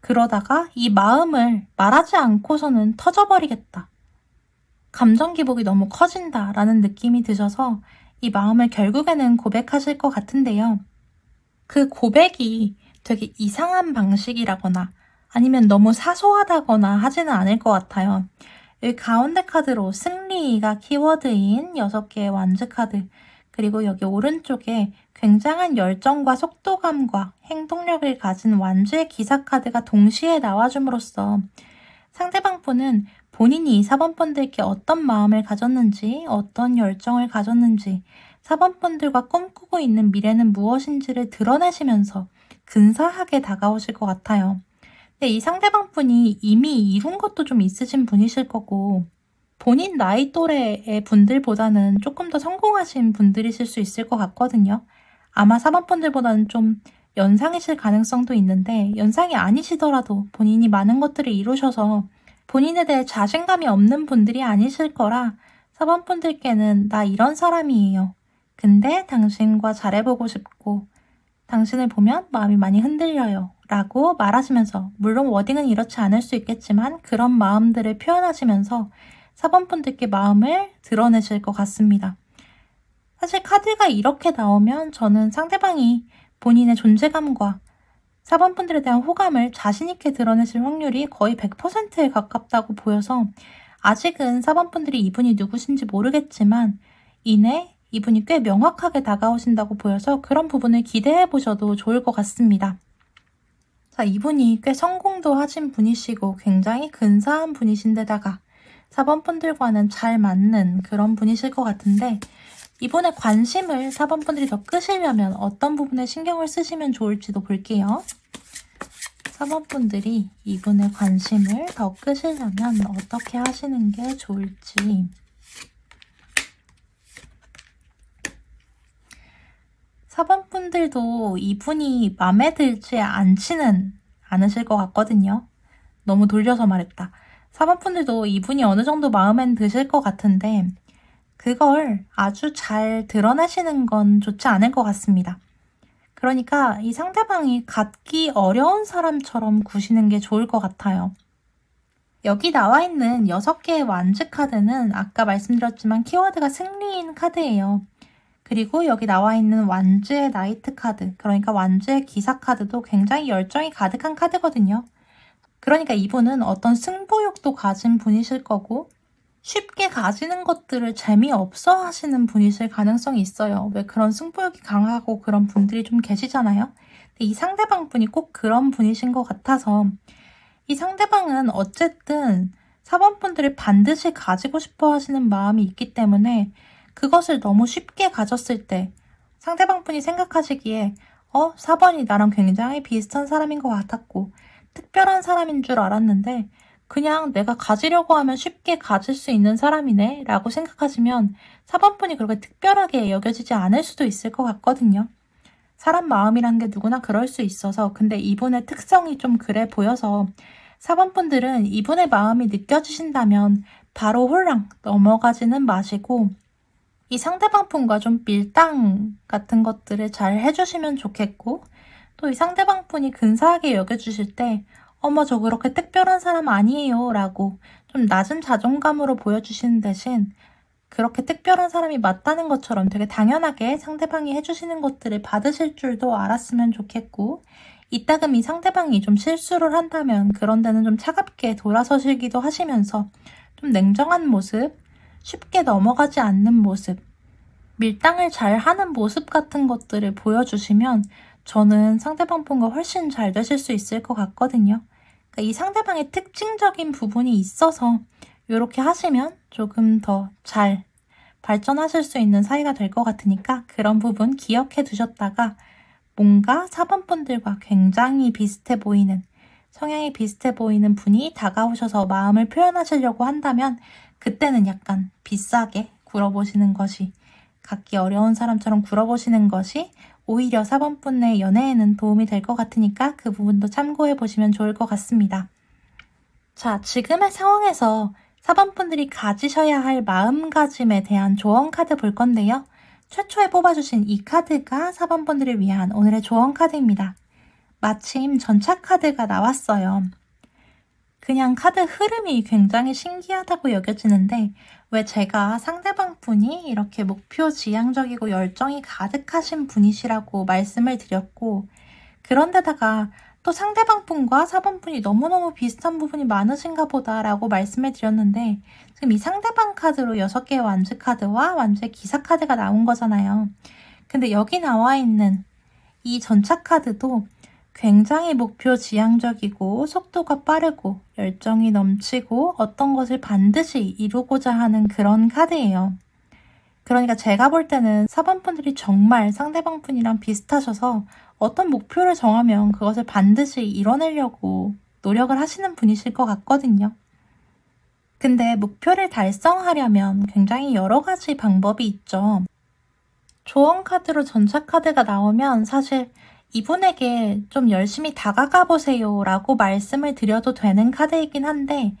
그러다가 이 마음을 말하지 않고서는 터져버리겠다. 감정 기복이 너무 커진다라는 느낌이 드셔서 이 마음을 결국에는 고백하실 것 같은데요. 그 고백이 되게 이상한 방식이라거나 아니면 너무 사소하다거나 하지는 않을 것 같아요. 여기 가운데 카드로 승리가 키워드인 6개의 완즈 카드, 그리고 여기 오른쪽에 굉장한 열정과 속도감과 행동력을 가진 완즈의 기사 카드가 동시에 나와줌으로써 상대방 분은 본인이 4번분들께 어떤 마음을 가졌는지, 어떤 열정을 가졌는지, 4번분들과 꿈꾸고 있는 미래는 무엇인지를 드러내시면서 근사하게 다가오실 것 같아요. 근데 이 상대방 분이 이미 이룬 것도 좀 있으신 분이실 거고, 본인 나이 또래의 분들보다는 조금 더 성공하신 분들이실 수 있을 것 같거든요. 아마 4번분들보다는 좀 연상이실 가능성도 있는데, 연상이 아니시더라도 본인이 많은 것들을 이루셔서 본인에 대해 자신감이 없는 분들이 아니실 거라 4번분들께는 나 이런 사람이에요. 근데 당신과 잘해보고 싶고 당신을 보면 마음이 많이 흔들려요. 라고 말하시면서, 물론 워딩은 이렇지 않을 수 있겠지만 그런 마음들을 표현하시면서 4번분들께 마음을 드러내실 것 같습니다. 사실 카드가 이렇게 나오면 저는 상대방이 본인의 존재감과 4번분들에 대한 호감을 자신있게 드러내실 확률이 거의 100%에 가깝다고 보여서 아직은 4번분들이 이분이 누구신지 모르겠지만 이내 이분이 꽤 명확하게 다가오신다고 보여서 그런 부분을 기대해 보셔도 좋을 것 같습니다. 자, 이분이 꽤 성공도 하신 분이시고 굉장히 근사한 분이신데다가 4번분들과는 잘 맞는 그런 분이실 것 같은데, 이분의 관심을 4번분들이 더 끄시려면 어떤 부분에 신경을 쓰시면 좋을지도 볼게요. 4번분들이 이분의 관심을 더 끄시려면 어떻게 하시는 게 좋을지. 4번분들도 이분이 마음에 들지 않지는 않으실 것 같거든요. 너무 돌려서 말했다. 4번분들도 이분이 어느 정도 마음엔 드실 것 같은데 그걸 아주 잘 드러내시는 건 좋지 않을 것 같습니다. 그러니까 이 상대방이 갖기 어려운 사람처럼 구시는 게 좋을 것 같아요. 여기 나와 있는 6개의 완즈 카드는 아까 말씀드렸지만 키워드가 승리인 카드예요. 그리고 여기 나와 있는 완즈의 나이트 카드, 그러니까 완즈의 기사 카드도 굉장히 열정이 가득한 카드거든요. 그러니까 이분은 어떤 승부욕도 가진 분이실 거고 쉽게 가지는 것들을 재미없어 하시는 분이실 가능성이 있어요. 왜 그런 승부욕이 강하고 그런 분들이 좀 계시잖아요. 근데 이 상대방 분이 꼭 그런 분이신 것 같아서 이 상대방은 어쨌든 4번분들을 반드시 가지고 싶어 하시는 마음이 있기 때문에 그것을 너무 쉽게 가졌을 때 상대방 분이 생각하시기에 4번이 나랑 굉장히 비슷한 사람인 것 같았고 특별한 사람인 줄 알았는데 그냥 내가 가지려고 하면 쉽게 가질 수 있는 사람이네 라고 생각하시면 4번분이 그렇게 특별하게 여겨지지 않을 수도 있을 것 같거든요. 사람 마음이란 게 누구나 그럴 수 있어서, 근데 이분의 특성이 좀 그래 보여서 4번분들은 이분의 마음이 느껴지신다면 바로 홀랑 넘어가지는 마시고 이 상대방 분과 좀 밀당 같은 것들을 잘 해주시면 좋겠고, 또 이 상대방 분이 근사하게 여겨주실 때 어머 저 그렇게 특별한 사람 아니에요 라고 좀 낮은 자존감으로 보여주시는 대신 그렇게 특별한 사람이 맞다는 것처럼 되게 당연하게 상대방이 해주시는 것들을 받으실 줄도 알았으면 좋겠고, 이따금 이 상대방이 좀 실수를 한다면 그런 데는 좀 차갑게 돌아서시기도 하시면서 좀 냉정한 모습, 쉽게 넘어가지 않는 모습, 밀당을 잘 하는 모습 같은 것들을 보여주시면 저는 상대방 분과 훨씬 잘 되실 수 있을 것 같거든요. 그러니까 이 상대방의 특징적인 부분이 있어서 이렇게 하시면 조금 더 잘 발전하실 수 있는 사이가 될 것 같으니까 그런 부분 기억해 두셨다가 뭔가 4번분들과 굉장히 비슷해 보이는, 성향이 비슷해 보이는 분이 다가오셔서 마음을 표현하시려고 한다면 그때는 약간 비싸게 굴어보시는 것이, 갖기 어려운 사람처럼 굴어보시는 것이 오히려 4번분의 연애에는 도움이 될 것 같으니까 그 부분도 참고해 보시면 좋을 것 같습니다. 자, 지금의 상황에서 4번분들이 가지셔야 할 마음가짐에 대한 조언 카드 볼 건데요. 최초에 뽑아주신 이 카드가 4번분들을 위한 오늘의 조언 카드입니다. 마침 전차 카드가 나왔어요. 그냥 카드 흐름이 굉장히 신기하다고 여겨지는데 왜 제가 상대방 분이 이렇게 목표지향적이고 열정이 가득하신 분이시라고 말씀을 드렸고, 그런데다가 또 상대방 분과 4번 분이 너무너무 비슷한 부분이 많으신가 보다라고 말씀을 드렸는데, 지금 이 상대방 카드로 6개의 완즈 카드와 완즈의 기사 카드가 나온 거잖아요. 근데 여기 나와 있는 이 전차 카드도 굉장히 목표 지향적이고 속도가 빠르고 열정이 넘치고 어떤 것을 반드시 이루고자 하는 그런 카드예요. 그러니까 제가 볼 때는 4번 분들이 정말 상대방 분이랑 비슷하셔서 어떤 목표를 정하면 그것을 반드시 이뤄내려고 노력을 하시는 분이실 것 같거든요. 근데 목표를 달성하려면 굉장히 여러 가지 방법이 있죠. 조언 카드로 전차 카드가 나오면 사실 이분에게 좀 열심히 다가가 보세요 라고 말씀을 드려도 되는 카드이긴 한데,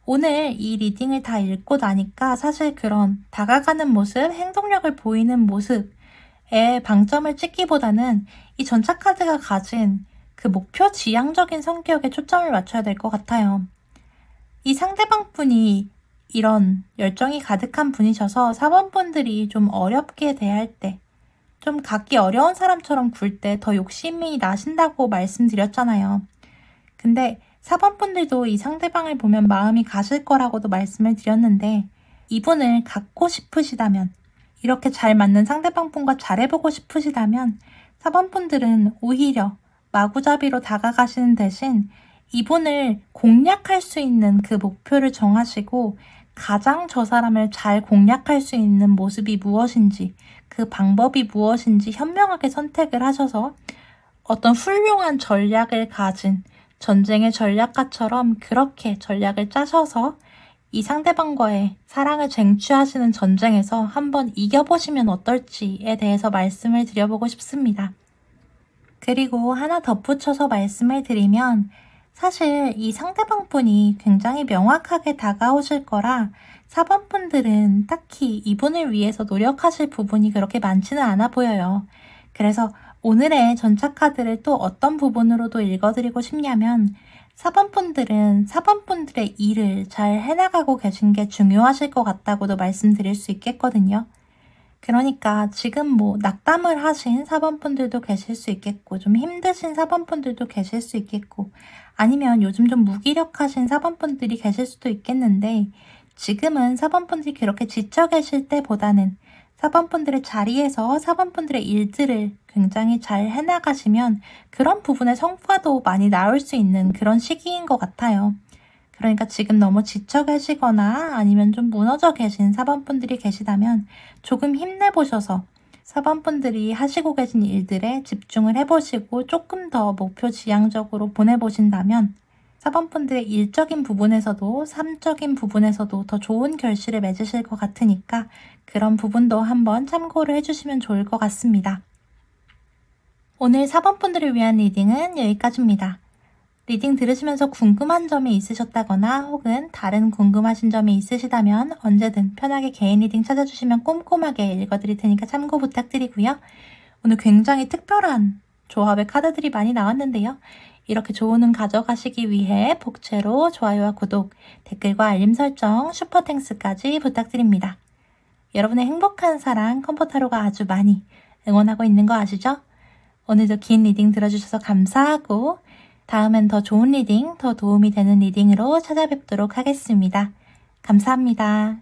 오늘 이 리딩을 다 읽고 나니까 사실 그런 다가가는 모습, 행동력을 보이는 모습에 방점을 찍기보다는 이 전차 카드가 가진 그 목표 지향적인 성격에 초점을 맞춰야 될 것 같아요. 이 상대방 분이 이런 열정이 가득한 분이셔서 4번 분들이 좀 어렵게 대할 때, 좀 갖기 어려운 사람처럼 굴 때 더 욕심이 나신다고 말씀드렸잖아요. 근데 4번 분들도 이 상대방을 보면 마음이 가실 거라고도 말씀을 드렸는데, 이분을 갖고 싶으시다면, 이렇게 잘 맞는 상대방 분과 잘해보고 싶으시다면 4번 분들은 오히려 마구잡이로 다가가시는 대신 이분을 공략할 수 있는 그 목표를 정하시고 가장 저 사람을 잘 공략할 수 있는 모습이 무엇인지, 그 방법이 무엇인지 현명하게 선택을 하셔서 어떤 훌륭한 전략을 가진 전쟁의 전략가처럼 그렇게 전략을 짜셔서 이 상대방과의 사랑을 쟁취하시는 전쟁에서 한번 이겨보시면 어떨지에 대해서 말씀을 드려보고 싶습니다. 그리고 하나 덧붙여서 말씀을 드리면, 사실 이 상대방 분이 굉장히 명확하게 다가오실 거라 4번 분들은 딱히 이분을 위해서 노력하실 부분이 그렇게 많지는 않아 보여요. 그래서 오늘의 전차 카드를 또 어떤 부분으로도 읽어드리고 싶냐면, 4번 분들은 4번 분들의 일을 잘 해나가고 계신 게 중요하실 것 같다고도 말씀드릴 수 있겠거든요. 그러니까 지금 낙담을 하신 4번 분들도 계실 수 있겠고, 좀 힘드신 4번 분들도 계실 수 있겠고, 아니면 요즘 좀 무기력하신 4번 분들이 계실 수도 있겠는데, 지금은 4번 분들이 그렇게 지쳐 계실 때보다는 4번 분들의 자리에서 4번 분들의 일들을 굉장히 잘 해나가시면 그런 부분의 성과도 많이 나올 수 있는 그런 시기인 것 같아요. 그러니까 지금 너무 지쳐 계시거나 아니면 좀 무너져 계신 4번 분들이 계시다면 조금 힘내보셔서 4번 분들이 하시고 계신 일들에 집중을 해보시고 조금 더 목표 지향적으로 보내보신다면 4번 분들의 일적인 부분에서도 삶적인 부분에서도 더 좋은 결실을 맺으실 것 같으니까 그런 부분도 한번 참고를 해주시면 좋을 것 같습니다. 오늘 4번 분들을 위한 리딩은 여기까지입니다. 리딩 들으시면서 궁금한 점이 있으셨다거나 혹은 다른 궁금하신 점이 있으시다면 언제든 편하게 개인 리딩 찾아주시면 꼼꼼하게 읽어드릴 테니까 참고 부탁드리고요. 오늘 굉장히 특별한 조합의 카드들이 많이 나왔는데요. 이렇게 좋은 운 가져가시기 위해 복채로 좋아요와 구독, 댓글과 알림 설정, 슈퍼탱스까지 부탁드립니다. 여러분의 행복한 사랑 컴포타로가 아주 많이 응원하고 있는 거 아시죠? 오늘도 긴 리딩 들어주셔서 감사하고 다음엔 더 좋은 리딩, 더 도움이 되는 리딩으로 찾아뵙도록 하겠습니다. 감사합니다.